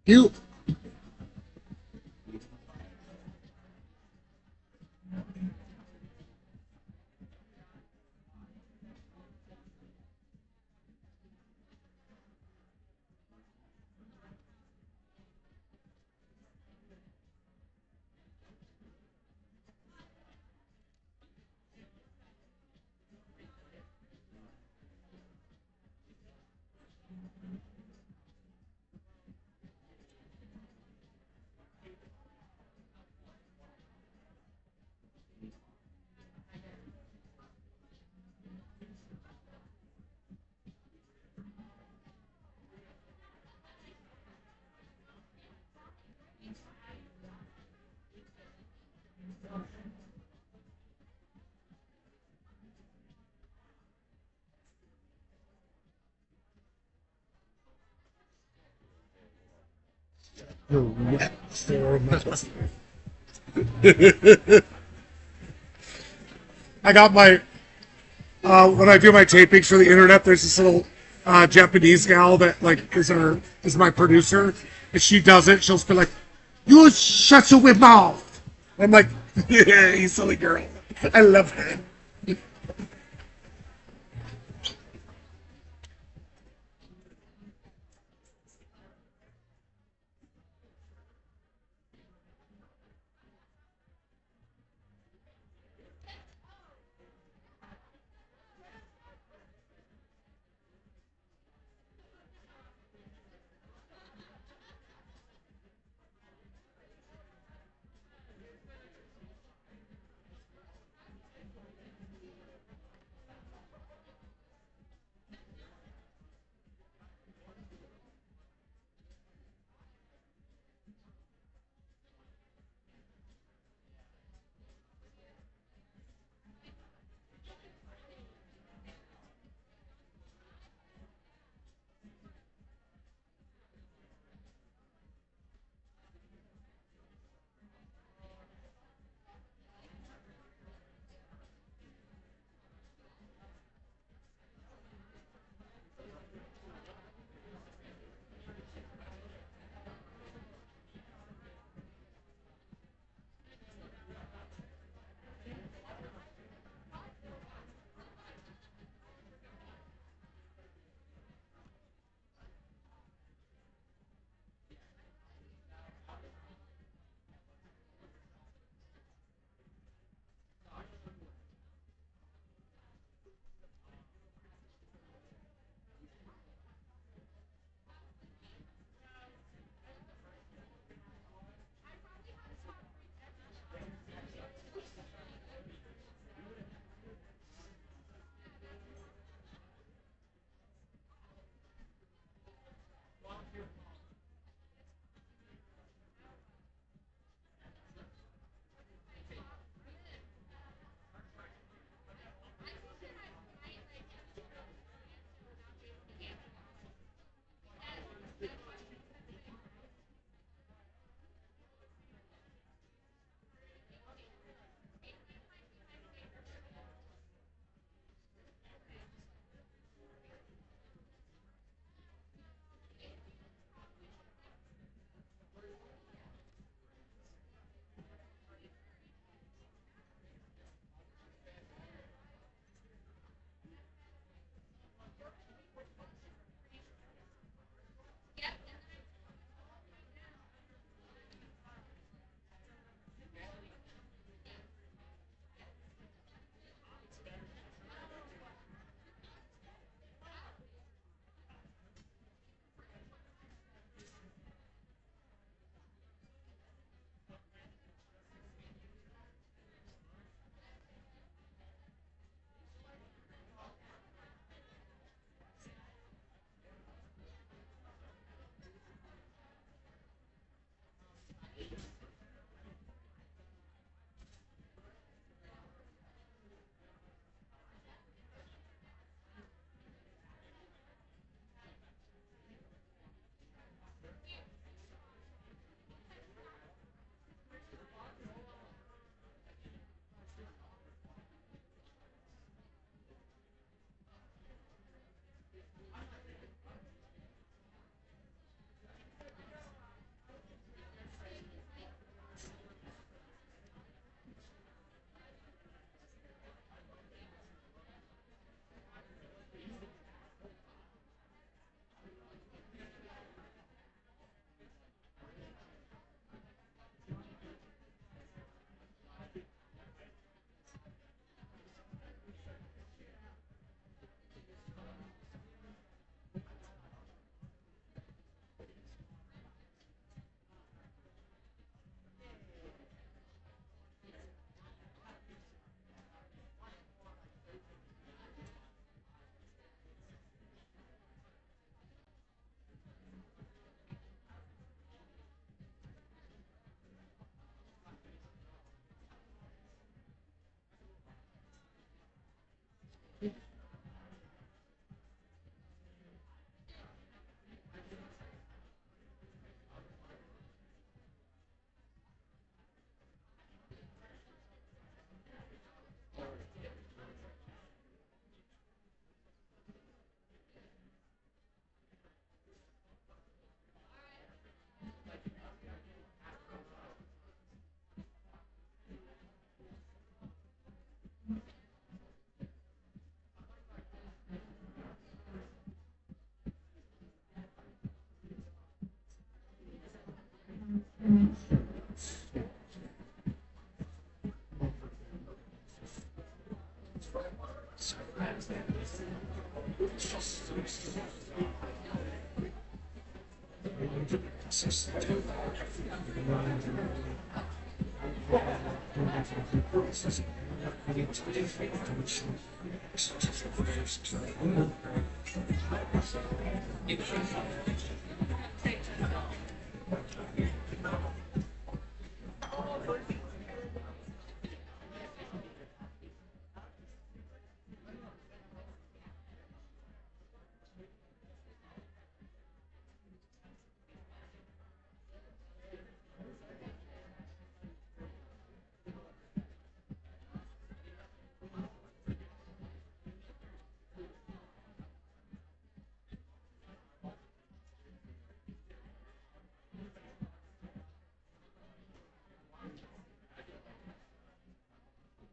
You. You're wet for I got my when I do my tapings for the internet, there's this little Japanese gal that like is my producer. If she does it, she'll be like, "You shut your mouth." I'm like, "Yeah, you silly girl." I love her.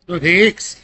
Good Hicks.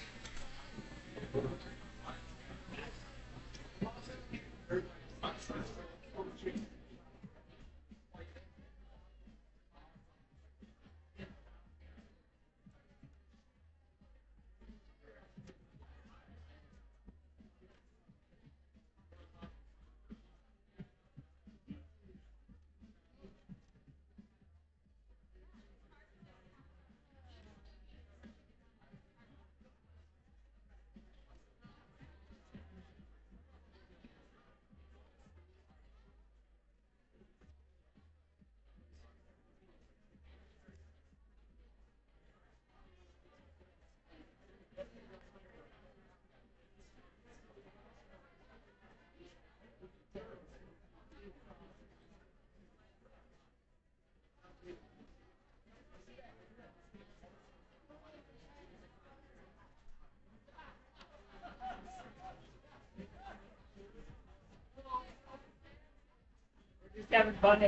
Having fun.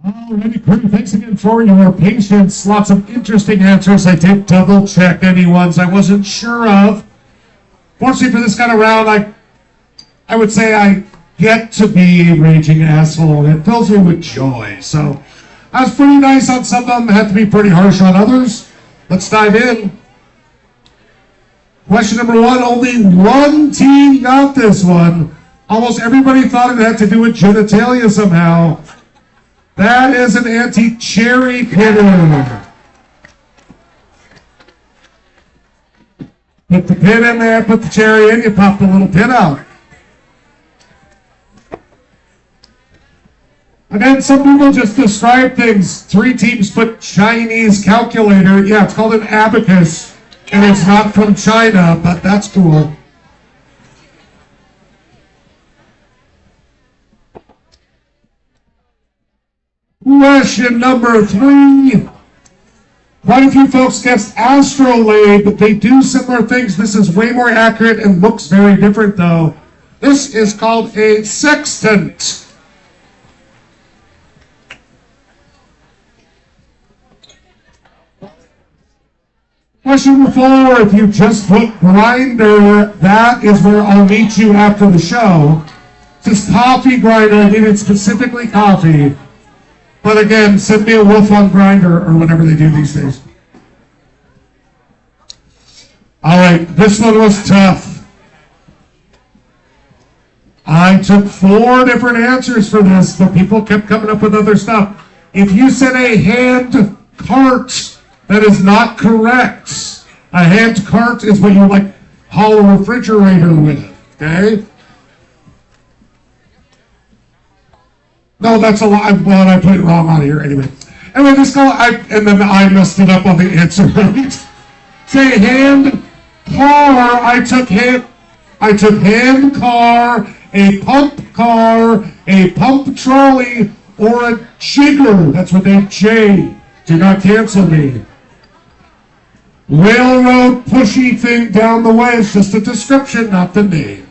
Alrighty, crew, thanks again for your patience. Lots of interesting answers. I did double check any ones I wasn't sure of. Fortunately for this kind of round, I would say I get to be a raging asshole. It fills me with joy. So I was pretty nice on some of them, had to be pretty harsh on others. Let's dive in. Question number one, only one team got this one. Almost everybody thought it had to do with genitalia somehow. That is an anti-cherry pin. Put the pin in there, put the cherry in, you pop the little pin out. And then some people just describe things. 3 teams put Chinese calculator. Yeah, it's called an abacus. And it's not from China, but that's cool. Question number 3. Quite a few folks guessed astrolabe, but they do similar things. This is way more accurate and looks very different, though. This is called a sextant. Question number 4, if you just put grinder, that is where I'll meet you after the show. This is coffee grinder, I needed specifically coffee. But again, send me a wolf on Grinder or whatever they do these days. All right, this one was tough. I took 4 different answers for this, but people kept coming up with other stuff. If you said a hand cart, that is not correct. A hand cart is what you like haul a refrigerator with, okay? No, that's a lie. Well, I put it wrong on here anyway. Anyway, this call, and then I messed it up on the answer. Say hand car. I took hand car, a pump trolley, or a jigger. That's what they J. Do not cancel me. Railroad pushy thing down the way. It's just a description, not the name.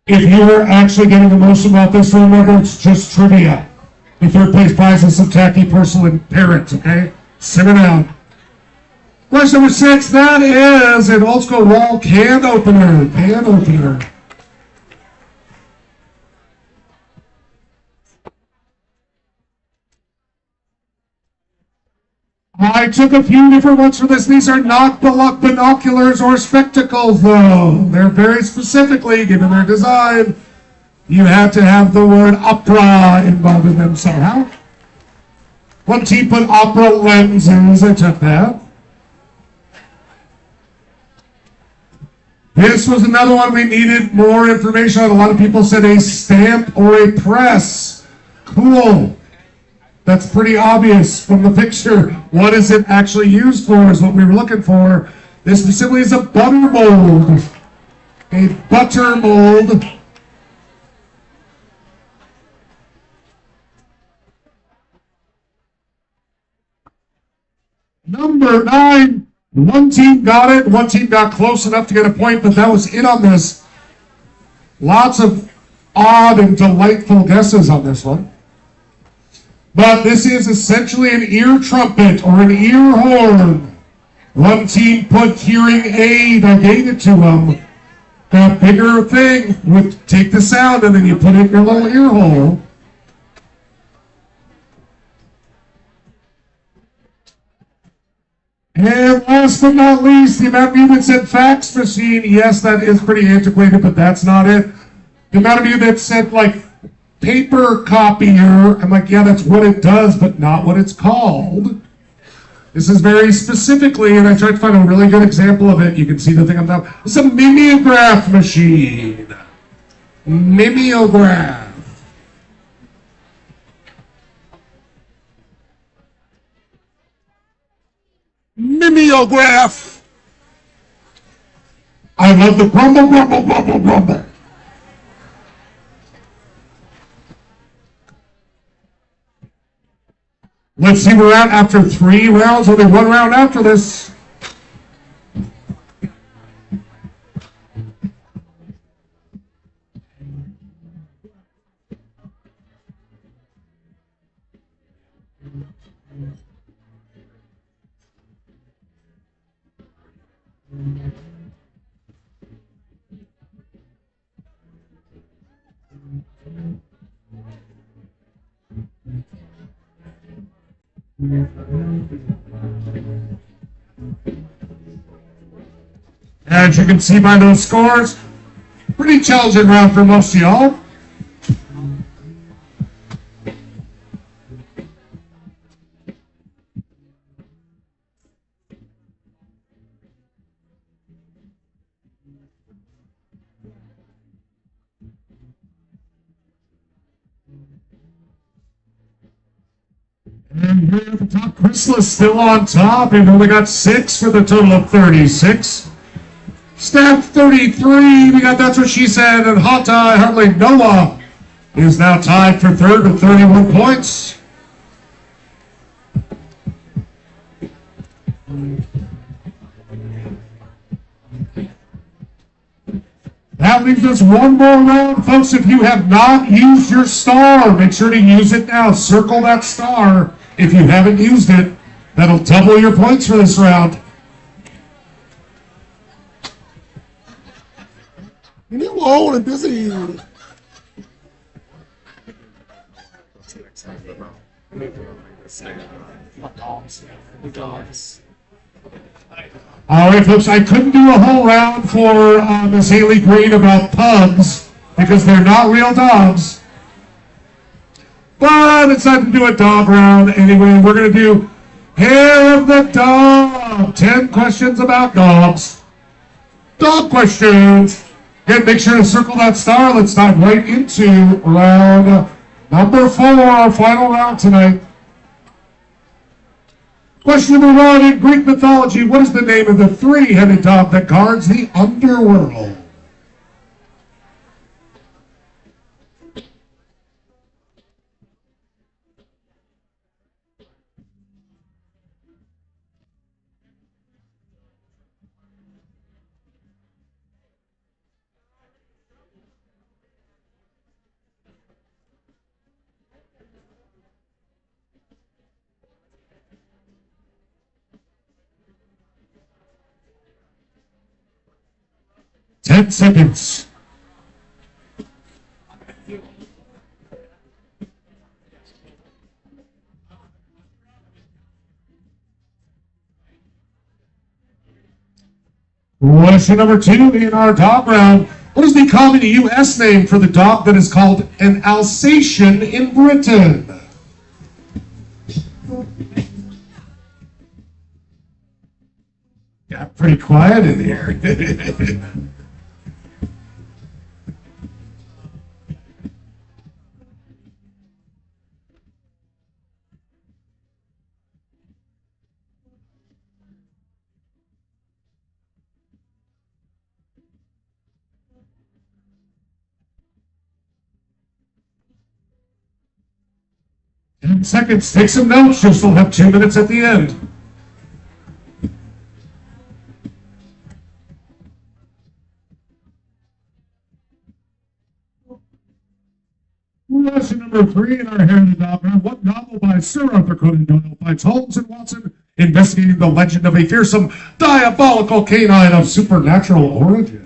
If you were actually getting emotional about this, remember it's just trivia. The third place prize is some tacky porcelain parrots, okay? Simmer down. Question number 6, that is an old school wall can opener. Can opener. I took a few different ones for this. These are not binoculars or spectacles, though. They're very specifically, given their design, you have to have the word opera involved in them somehow. One team put opera lenses. I took that. This was another one we needed more information on. A lot of people said a stamp or a press. Cool. That's pretty obvious from the picture. What is it actually used for is what we were looking for. This specifically is a butter mold. A butter mold. Number 9. One team got it. One team got close enough to get a point, but that was it on this. Lots of odd and delightful guesses on this one. But this is essentially an ear trumpet or an ear horn. One team put hearing aid. I gave it to them. That bigger thing would take the sound and then you put it in your little ear hole. And last but not least, the amount of you that said fax machine. Yes, that is pretty antiquated, but that's not it. The amount of you that said like paper copier, I'm like, yeah, that's what it does, but not what it's called. This is very specifically, and I tried to find a really good example of it. You can see the thing I'm talking about. It's a mimeograph machine. Mimeograph. Mimeograph. I love the grumble, grumble, grumble, grumble. Let's see, we're at after 3 rounds. Only 1 round after this. As you can see by those scores, pretty challenging round for most of y'all. And here at the top, Chrysalis still on top. They've only got 6 for the total of 36. Steph 33. We got That's What She Said. And Hata Hartley Noah is now tied for third with 31 points. That leaves us one more round, folks. If you have not used your star, make sure to use it now. Circle that star if you haven't used it. That'll double your points for this round. Leave me alone, I'm busy. All right, folks, I couldn't do a whole round for Miss Haley Green about pugs because they're not real dogs. But it's time to do a dog round. Anyway, we're going to do Hair of the Dog. 10 questions about dogs. Dog questions. Again, make sure to circle that star. Let's dive right into round number 4, our final round tonight. Question number 1, in Greek mythology, what is the name of the 3-headed dog that guards the underworld? Ten seconds. Question number 2 in our dog round. What is the common U.S. name for the dog that is called an Alsatian in Britain? Got pretty quiet in here. 10 seconds. Take some notes. You'll still have 2 minutes at the end. Lesson number 3 in our Hair of the Dog round. What novel by Sir Arthur Conan Doyle finds Holmes and Watson investigating the legend of a fearsome, diabolical canine of supernatural origins?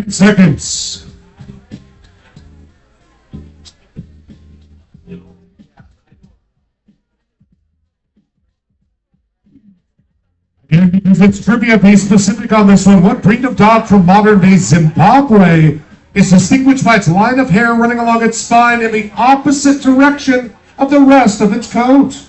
Seconds. And because it's trivia, be specific on this one. What breed of dog from modern-day Zimbabwe is distinguished by its line of hair running along its spine in the opposite direction of the rest of its coat?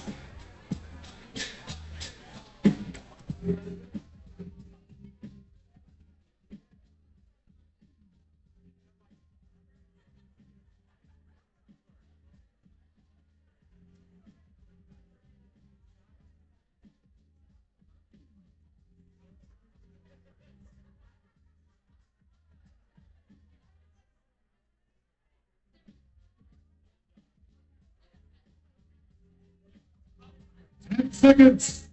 Seconds.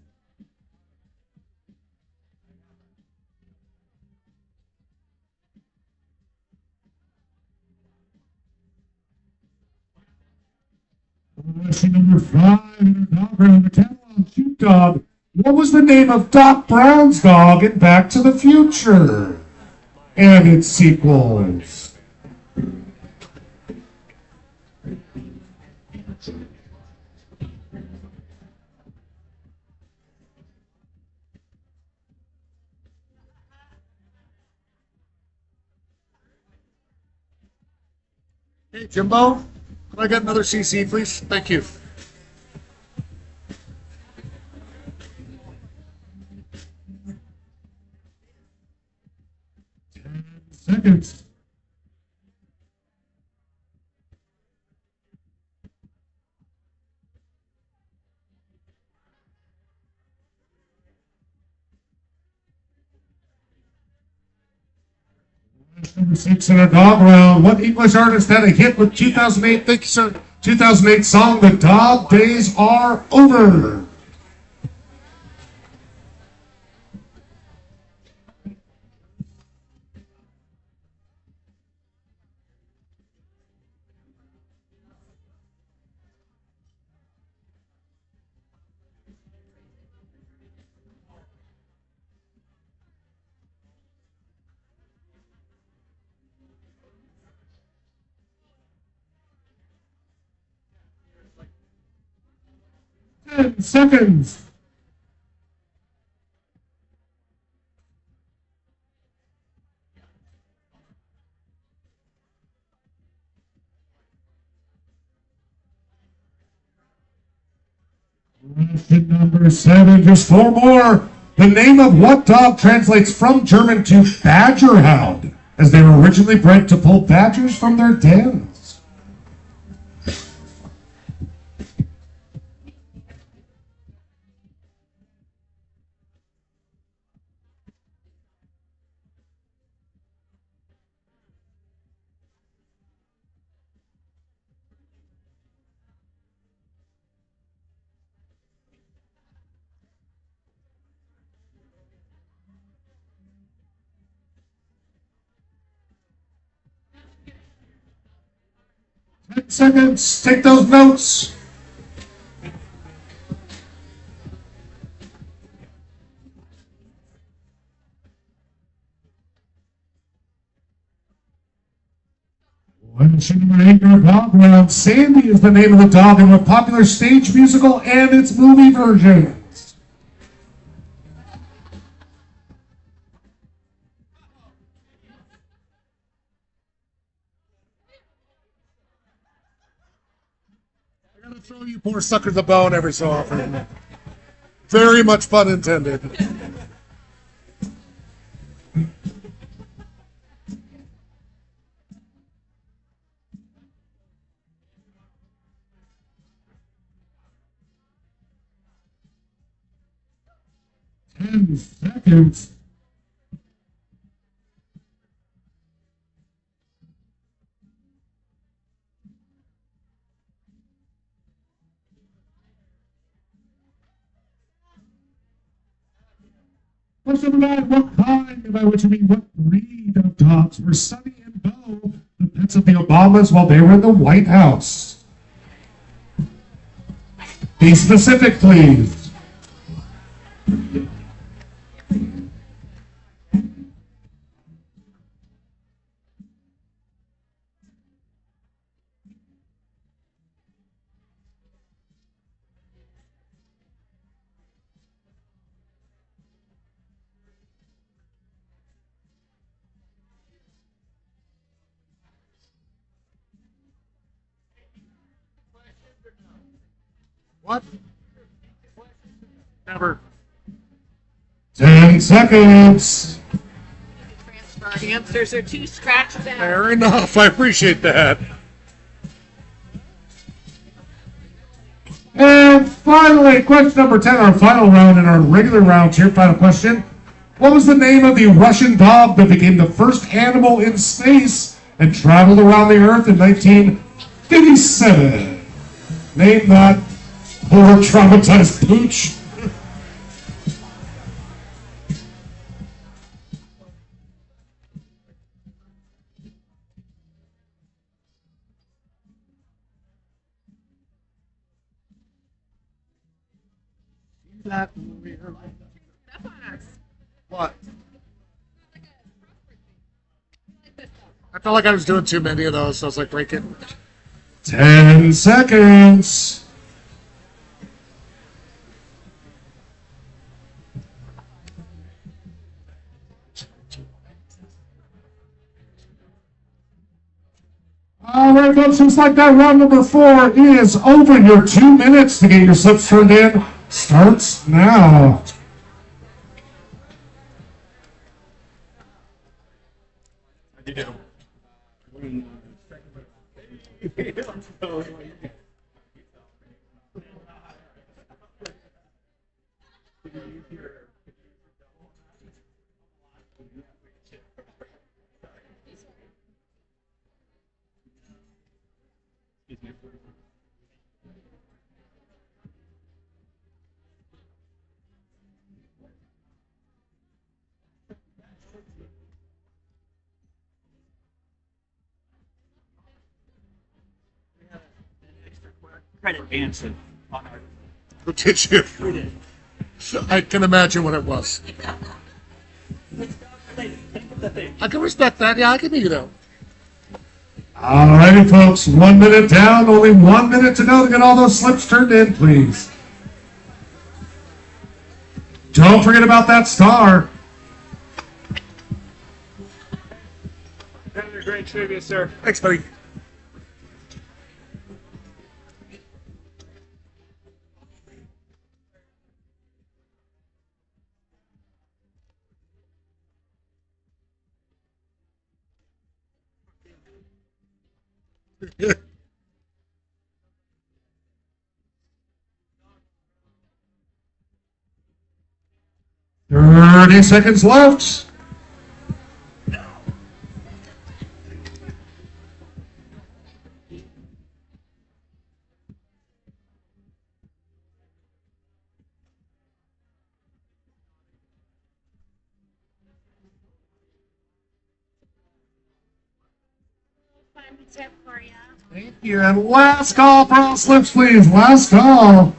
Question number 5 in our dog round. The Catalan sheepdog. What was the name of Doc Brown's dog in Back to the Future and its sequels? Hey, Jimbo, can I get another CC, please? Thank you. Seconds. Number 6 in our dog round. What English artist had a hit with 2008? Thank you, sir. 2008 song, "The Dog Days Are Over." Seconds. Question number 7, just 4 more. The name of what dog translates from German to badger hound, as they were originally bred to pull badgers from their dens? Seconds. Take those notes. Question number 8 in our dog round. Sandy is the name of the dog in a popular stage musical and its movie versions. I gotta throw you poor suckers a bone every so often. Very much pun intended. Seconds. Question number 9, what kind, by which I mean what breed of dogs were Sonny and Bo, the pets of the Obamas, while they were in the White House? Be specific, please. What? Never. 10 seconds. Hamsters are too scratched out. Fair enough. I appreciate that. And finally, question number 10, our final round in our regular round here. Final question. What was the name of the Russian dog that became the first animal in space and traveled around the Earth in 1957? Name that poor traumatized pooch. What? I felt like I was doing too many of those, so I was like, break it. 10 seconds. All right, folks, looks like that round number 4 is over. Your 2 minutes to get your slips turned in starts now. Credit Banson on our. Oh, did you? I can imagine what it was. I can respect that. Yeah, I can do that. All righty, folks, 1 minute down, only 1 minute to go to get all those slips turned in, please. Don't forget about that star. Another great trivia, sir. Thanks, buddy. Yeah. 30 seconds left. Thank you. And last call for all slips, please. Last call.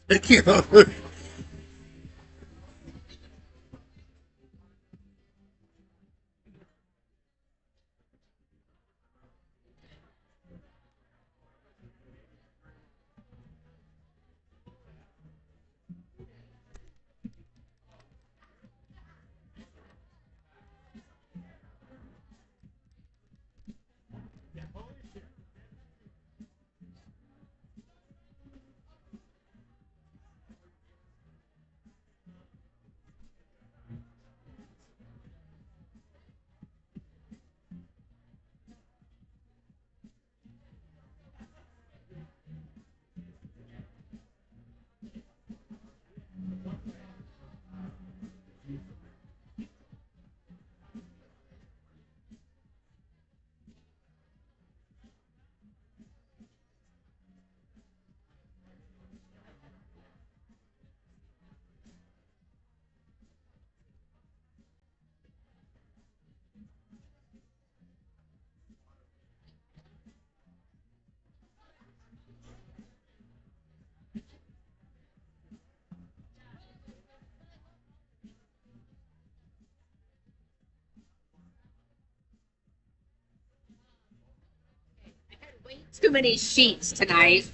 Thank you. Too many sheets tonight.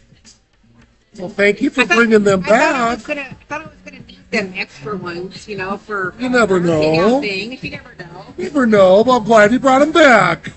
Well, thank you for bringing them I thought I back. was gonna need them extra ones, you know, for You never know. things. You never know. You never know, but I'm glad you brought them back.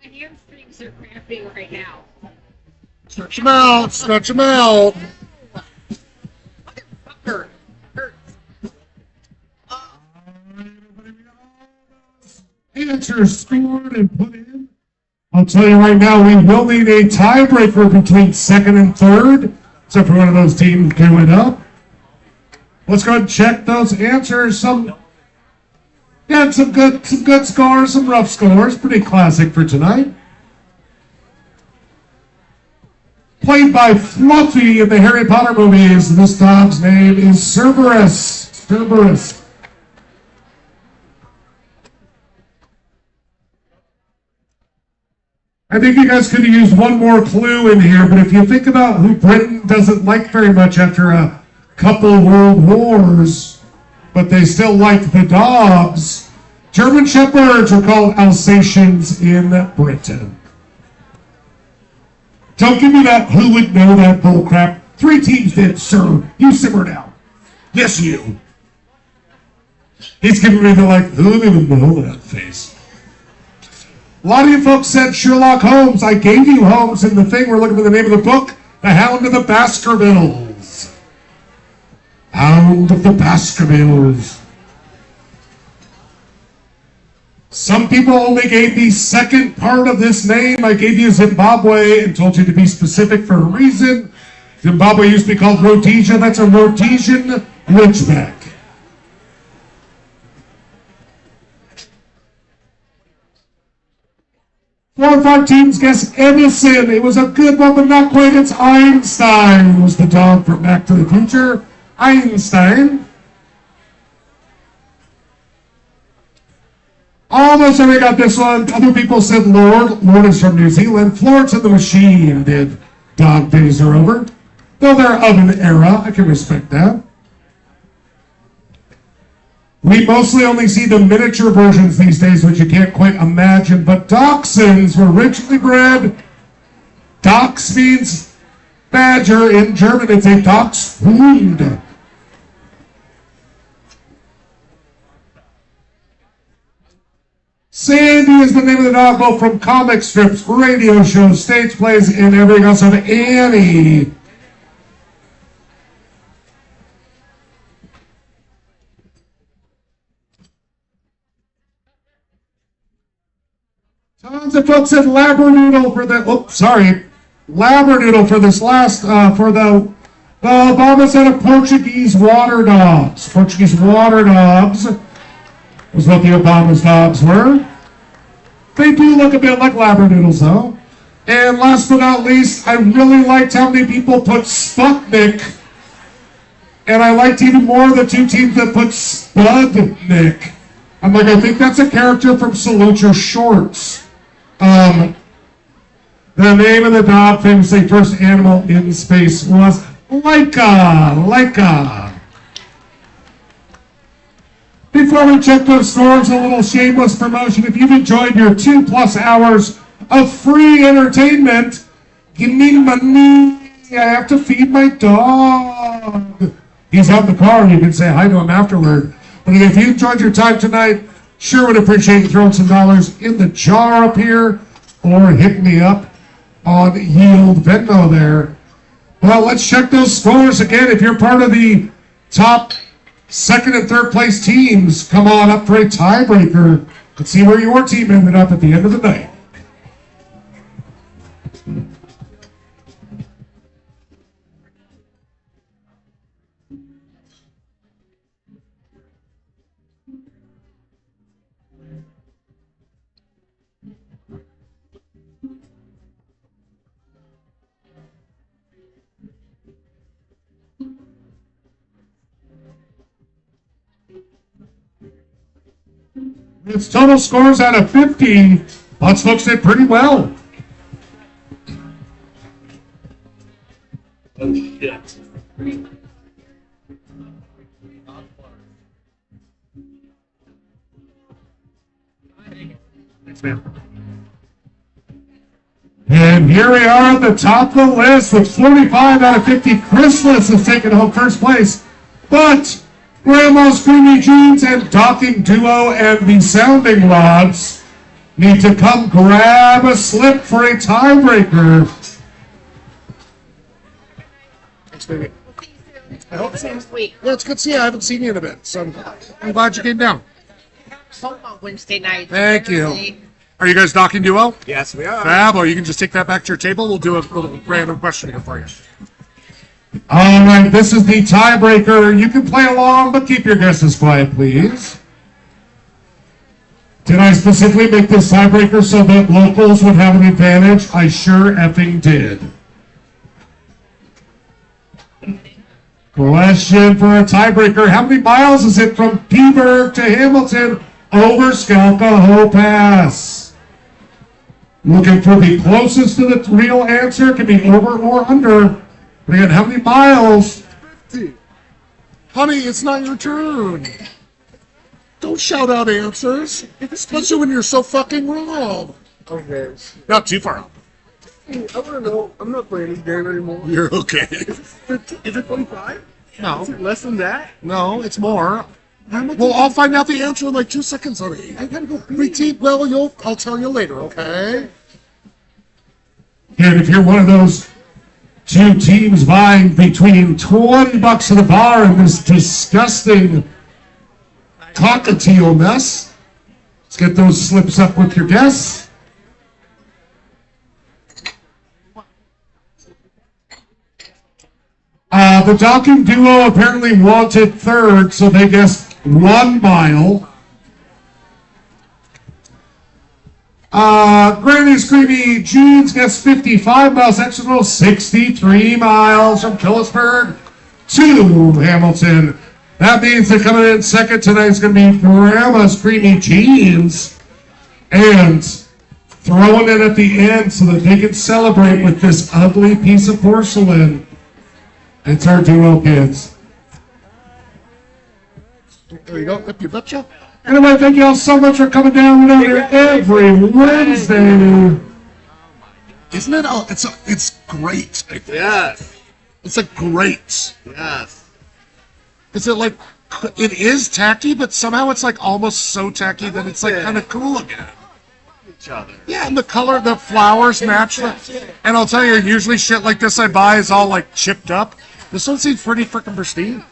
My hamstrings are cramping right now. Stretch them out. Stretch them out. Motherfucker. Hurts. Answers scored and put in. I'll tell you right now, we will need a tiebreaker between second and third, except for one of those teams queuing up. Let's go ahead and check those answers. Yeah, some good scores, some rough scores. Pretty classic for tonight. Played by Fluffy in the Harry Potter movies. This dog's name is Cerberus. Cerberus. I think you guys could have used one more clue in here, but if you think about who Britain doesn't like very much after a couple world wars, but they still like the dogs, German Shepherds are called Alsatians in Britain. Don't give me that who would know that bullcrap. 3 teams did, sir. You simmer down. Yes, you. He's giving me the who would even know that face. A lot of you folks said Sherlock Holmes. I gave you Holmes in the thing. We're looking for the name of the book. The Hound of the Baskervilles. Hound of the Baskervilles. Some people only gave the second part of this name. I gave you Zimbabwe and told you to be specific for a reason. Zimbabwe used to be called Rhodesia. That's a Rhodesian Ridgeback. Four or five teams guess Edison. It was a good one, but not quite. It's Einstein. Was the dog from Back to the Future. Einstein. Almost everybody got this one. Other people said Lord. Lord is from New Zealand. Florence and the Machine did Dog Days Are Over. Though they're of an era, I can respect that. We mostly only see the miniature versions these days, which you can't quite imagine. But Dachshunds were originally bred. Dachs means badger. In German, it's a Dachshund. Sandy is the name of the dog, both from comic strips, radio shows, stage plays, and everything else of Annie. Tons of folks said Labradoodle for the, Labradoodle for this last, for the Obama said of Portuguese water dogs. Portuguese water dogs was what the Obama's dogs were. They do look a bit like Labradoodles, though. And last but not least, I really liked how many people put Sputnik. And I liked even more the 2 teams that put Spudnik. I'm like, I think that's a character from Salute Your Shorts. The name of the dog, famously first animal in space, was Laika. Before we check those scores, a little shameless promotion. If you've enjoyed your 2+ hours of free entertainment, give me money. I have to feed my dog. He's out in the car, and you can say hi to him afterward. But if you enjoyed your time tonight, sure would appreciate you throwing some dollars in the jar up here or hitting me up on Yield Venmo there. Well, let's check those scores again. If you're part of the top 2nd and 3rd place teams, come on up for a tiebreaker. Let's see where your team ended up at the end of the night. Its total scores out of 50. Butts folks did pretty well. Oh shit. Thanks, man. And here we are at the top of the list with 45 out of 50. Chrysalis has taken home first place. But Grandma's Creamy Jeans and Docking Duo and the Sounding Rods need to come grab a slip for a tiebreaker. Thanks, baby. I hope so. Yeah, it's good to see you. I haven't seen you in a bit, so I'm glad you came down. Home on Wednesday night. Thank you. Are you guys Docking Duo? Yes, we are. Fab, or you can just take that back to your table. We'll do a little random question here for you. All right, this is the tiebreaker. You can play along, but keep your guesses quiet, please. Did I specifically make this tiebreaker so that locals would have an advantage? I sure effing did. Question for a tiebreaker. How many miles is it from Peaburg to Hamilton over Skalkaho Pass? Looking for the closest to the real answer. It can be over or under. But again, how many miles? 50. Honey, it's not your turn. Don't shout out answers, especially when you're so fucking wrong. Okay. Not too far out. I want to know. I'm not playing this game anymore. You're okay. Is it 25? No. Is it less than that? No, it's more. Well, I'll find out the answer in like 2 seconds, honey. I gotta go pee. Repeat. Well, I'll tell you later, okay? And if you're one of those two teams vying between $20 at the bar and this disgusting cockatiel mess, let's get those slips up with your guests. The docking duo apparently wanted third, so they guessed 1 mile. Granny's Creamy Jeans gets 55 miles. Exeter 63 miles from Phillipsburg to Hamilton. That means that coming in second tonight is going to be Grandma's Creamy Jeans. And throwing it at the end so that they can celebrate with this ugly piece of porcelain. It's our duo kids. There you go. Yep, you betcha. Anyway, thank you all so much for coming down here every Wednesday. Isn't it? It's great. Yes. It's like great. Yes. Is it like it is tacky, but somehow it's like almost so tacky that it's like kind of cool again. Each other. Yeah, and the color, the flowers match. And I'll tell you, usually shit like this I buy is all like chipped up. This one seems pretty freaking pristine.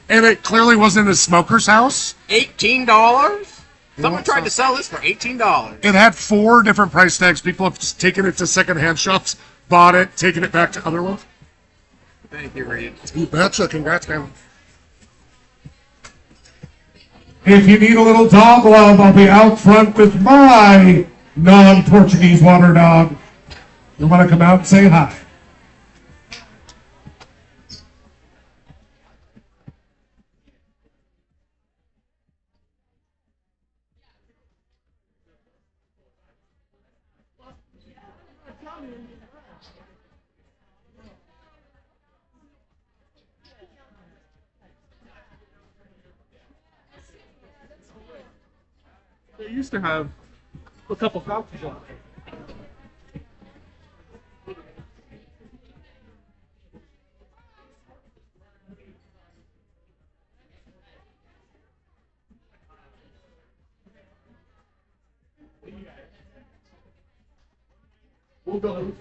And it clearly wasn't in a smoker's house. $18? Someone tried to sell this for $18. It had 4 different price tags. People have just taken it to secondhand shops, bought it, taken it back to other ones. Thank you, Reed. You betcha. Congrats, man. If you need a little dog love, I'll be out front with my non-Portuguese water dog. You want to come out and say hi? They used to have a couple couches on there. We'll go.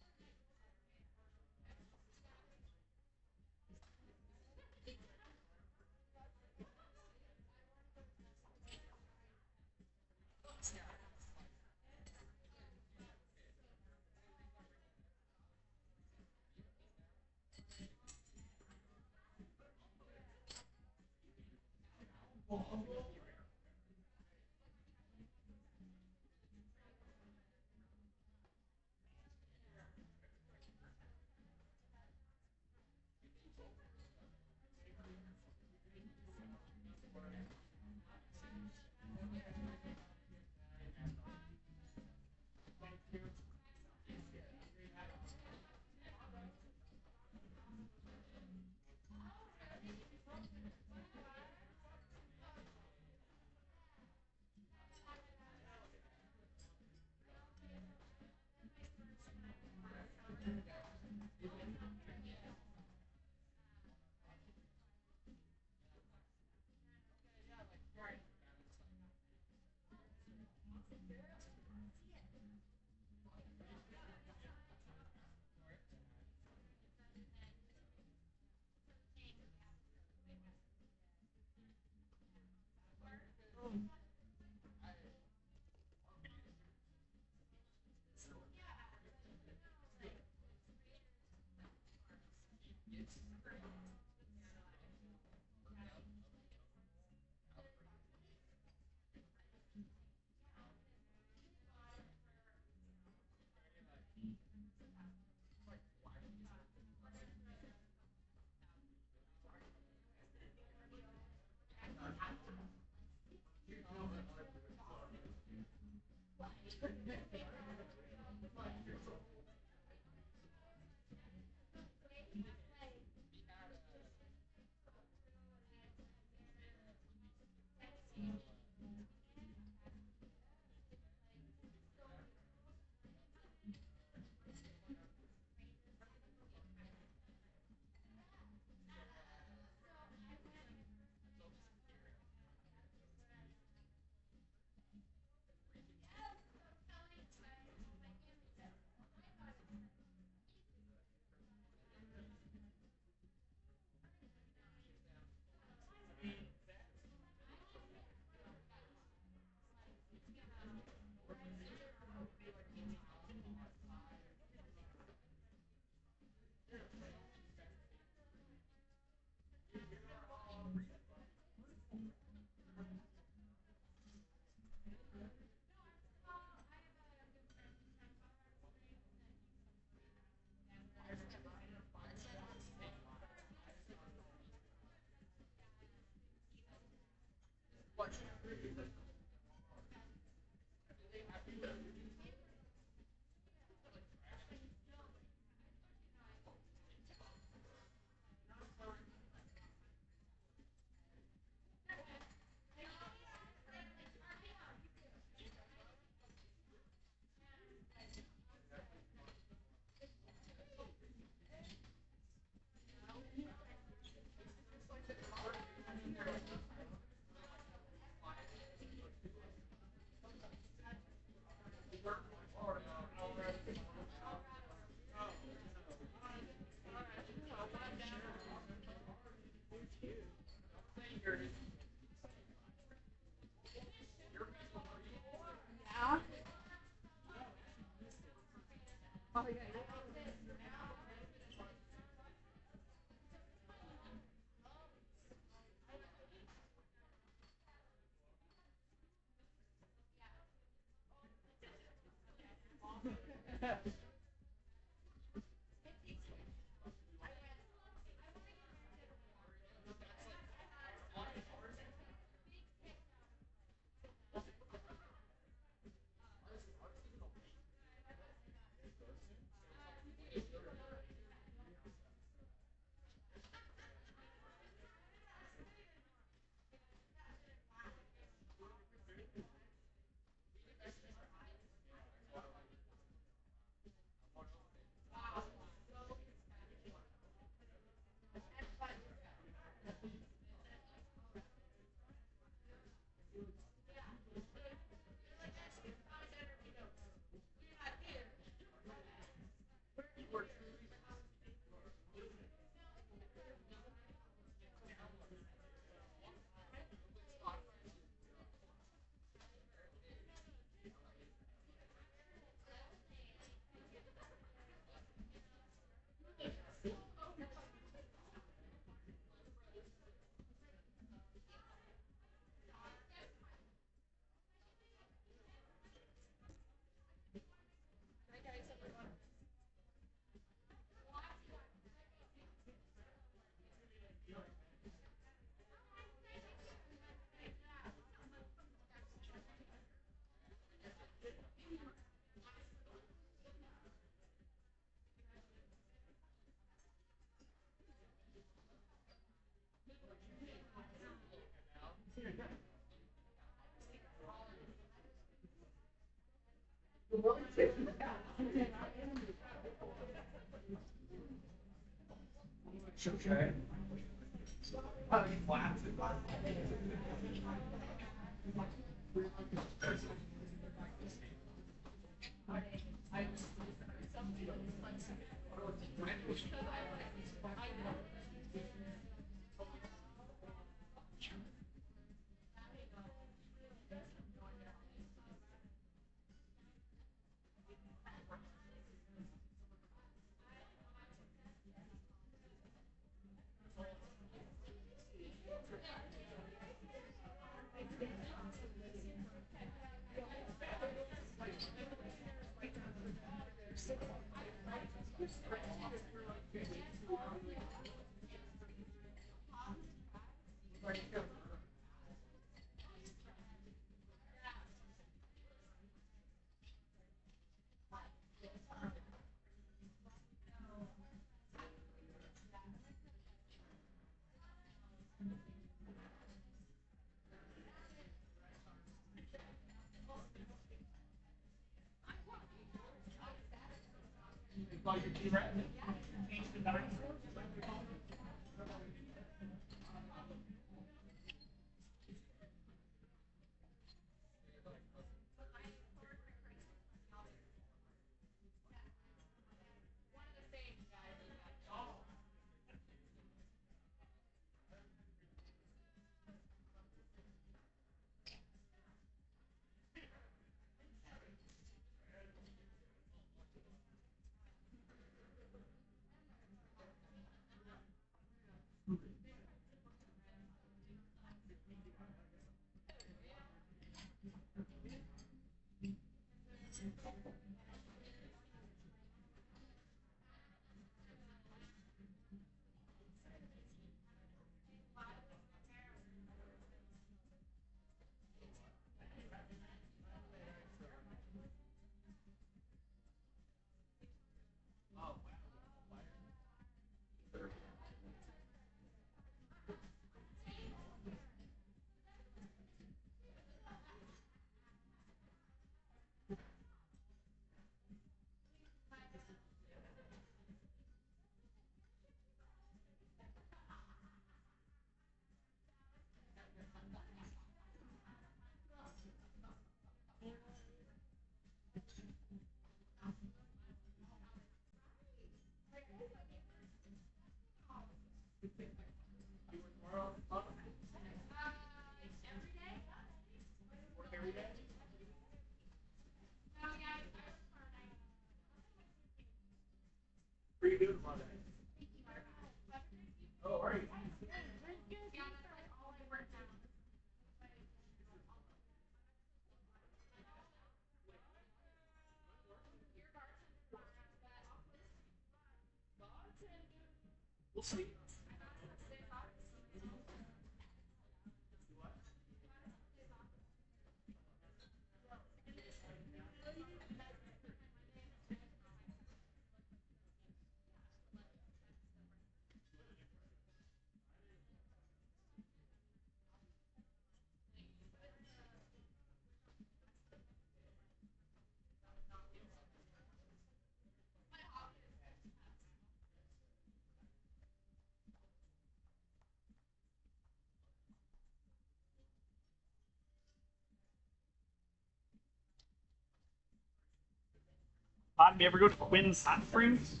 Do you ever go to Quinn's Hot Springs?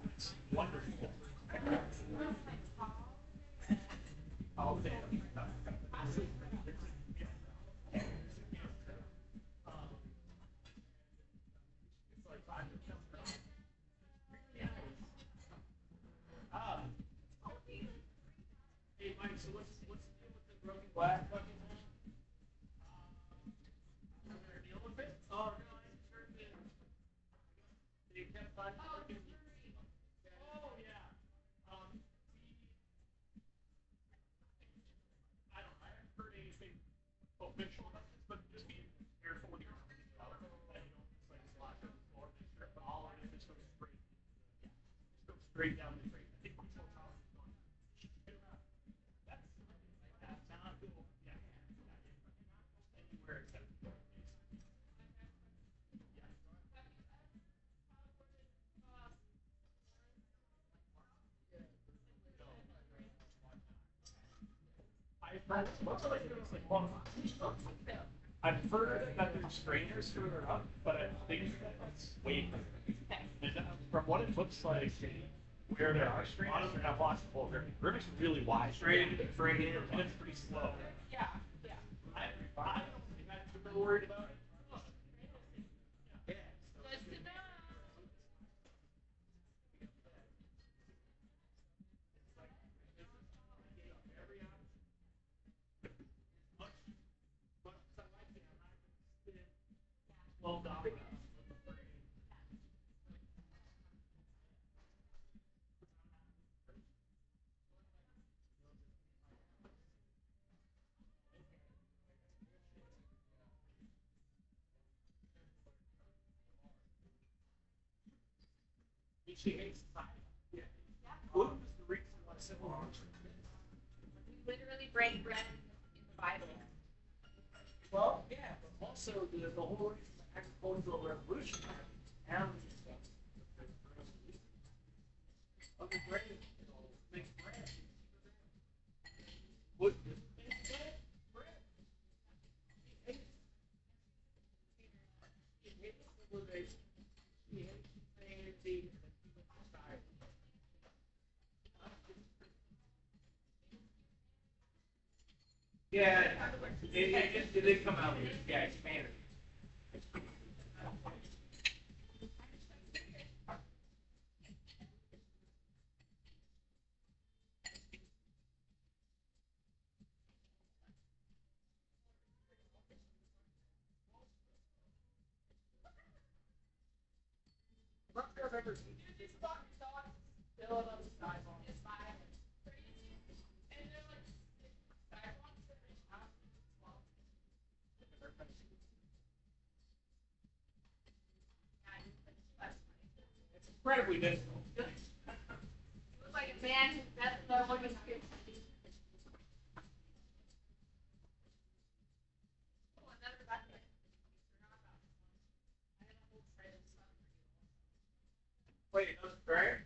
It's wonderful. Oh, damn. Hey, Mike, so what's the deal with the broken glass bucket? Their deal with it? Oh, no, I'm sure that they kept finding broken. Oh, yeah. I don't know. I haven't heard anything official about this, but just be careful when you're that you don't like slot on the floor. Just strip it all and just go straight. Just go straight down the drain. I think we told Tom it's going. That's not cool. Yeah. Anywhere except. I've heard that there's strainers who are up, but I think that's way and from what it looks like, where there are strainers, they're not washable. The river's really wide. Straight and it's pretty slow. Yeah, yeah. I don't think I'm super worried about it. Yeah. Well done. She hates society. Yeah. What was the reason why civil rights? We literally break bread in the Bible. Well, yeah, but also the whole reason the agricultural revolution happened, and Yeah, it did come out. Yeah, expanded. Incredibly difficult. Looks like a man who's best in love with his kids. Wait, no, right?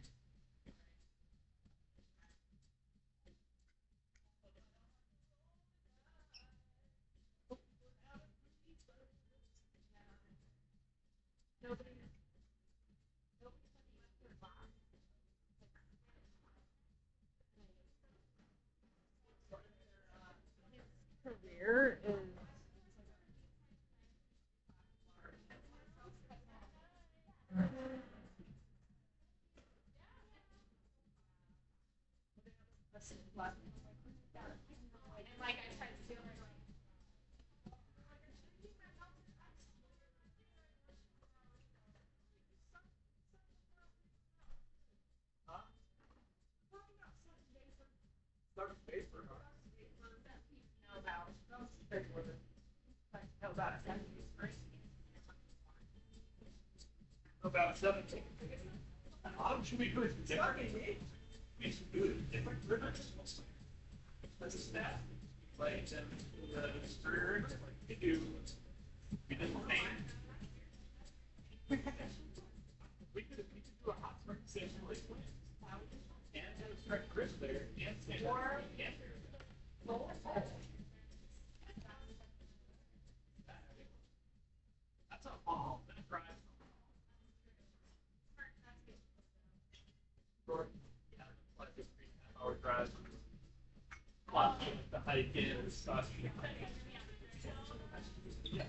Career is About 17. Should we do it different? We should do it different. That's a staff. Like, the career, we do the paint. We could do a hot spring session like and start Chris there and stand up and that's a ball. That drives. Short, yeah, like a 3.5 hour drive. Lot of the hike in stuff. Yeah.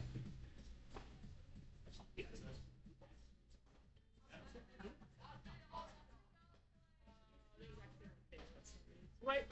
Wait.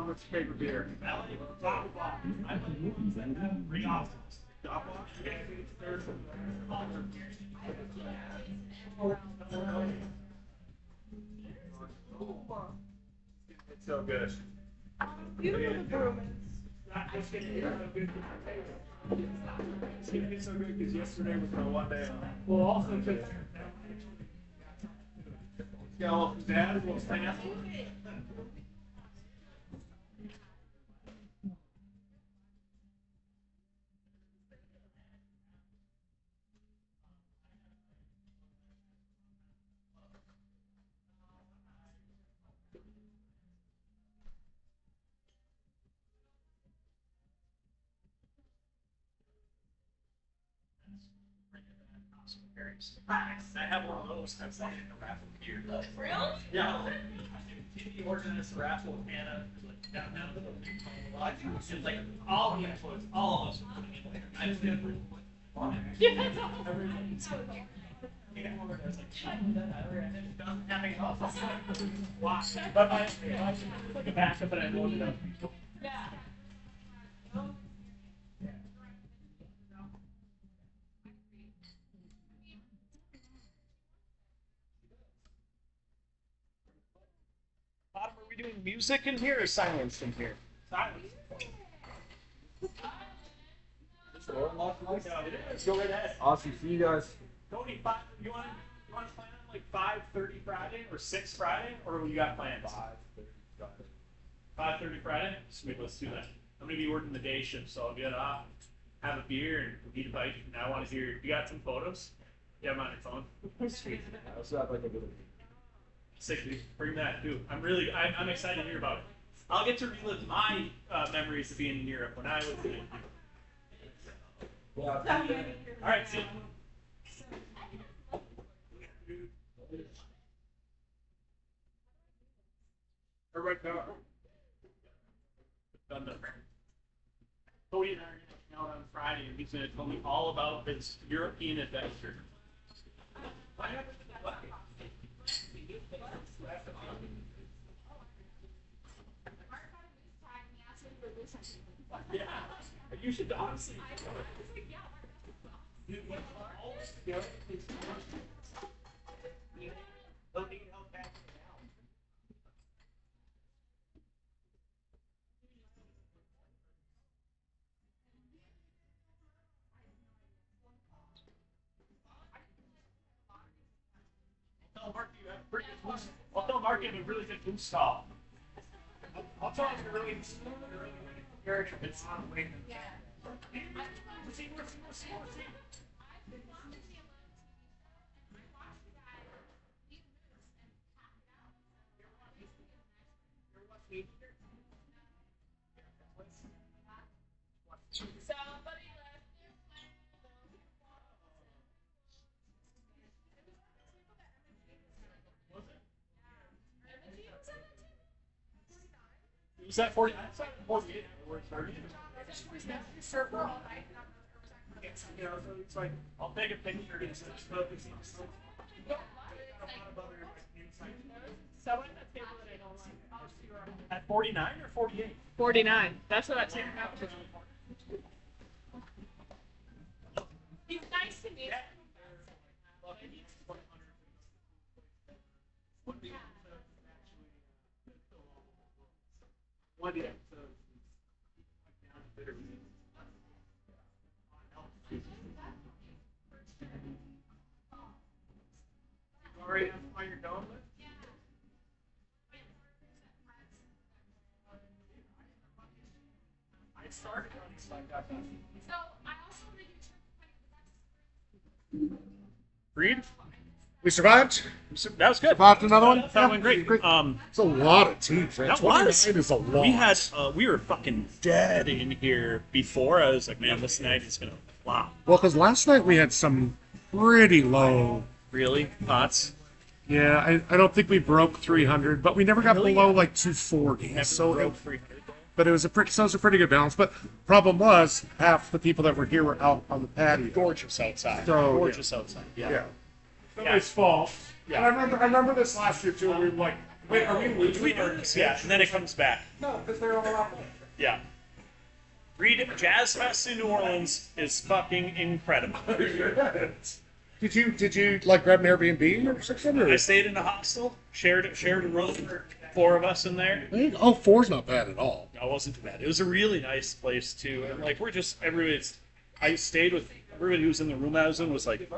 on what's your favorite beer? Top block. I like the ones that have ring off. Top block. It's so good. Beautiful performance. It's gonna be so good because yesterday was my one day off. Well, also because got a little dad, a little snap. I have one of those. I've won in a raffle here. Really? Yeah. He organized a raffle with Anna, like downtown. It's like all the influence, all of us are putting in there. I've been Wow. But I like a backup, but I loaded up. Yeah. Bottom, are we doing music in here or silence in here? Silence. Let's go right ahead. Awesome. See you guys. Tony, you want to plan on like 5:30 Friday or 6 Friday, or what you got planned? 5:30 Friday. Sweet, let's do that. I'm gonna be working the day shift, so I'll get off, have a beer, and eat a bite. And I want to hear. You got some photos? You have them on your phone. Sweet. I also have like a little. Sick, dude. Bring that too. I'm excited to hear about it. I'll get to relive my memories of being in Europe when I was in. Yeah. All right, see you. Everybody go. Done. Cody and I are going to hang out on Friday, and he's going to tell me all about his European adventure. Yeah, you should honestly. I'll tell Mark you have a really good boost stall. I'll tell him you're really character. It's on waiting. Yeah. Was that 40? 48. Surfer all night. You know, so it's like I'll take a picture and just focus on something. Someone at the table that I don't like. At 49 or 48? 49. That's what that table happened. He's nice to me. One year. Already have why you're going with? I started running Slack.com. So I also want to do Reed? We survived? That was good. Survived another one? That went great. It's a lot of teams, man. That was. 29 is a lot. We had we were fucking dead in here before. I was like, man, this night is gonna flop. Well, because last night we had some pretty low. Really? Pots? Yeah, I don't think we broke 300, but we never got below like 240. Never So, broke 300. but it was a pretty good balance. But problem was, half the people that were here were out on the patio. Gorgeous outside. So, Gorgeous outside. Yeah. Yeah. Nobody's fault. Yeah. And I remember this last year too. We were like Wait, are we losing? We do this, yeah, and then it comes back. No, because they're all out. Yeah. Read Jazz Fest in New Orleans is fucking incredible. Did you like grab an Airbnb or something? Or? I stayed in a hostel, shared a room for 4 of us in there. Oh, 4's not bad at all. No, it wasn't too bad. It was a really nice place too, and like I stayed with everybody who was in the room I was in was like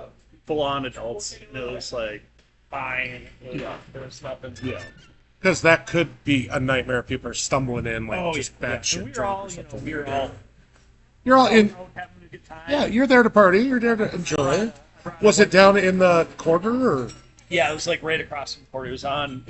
full on adults. It was like fine. There was nothing. Yeah. Because that could be a nightmare. People are stumbling in like Oh, just yeah. bad shit. And we were drunk all, or something. we were all You're all in. having a good time. Yeah, you're there to party. You're there to enjoy. Was it down in the quarter or? Yeah, it was like right across from the port. It was on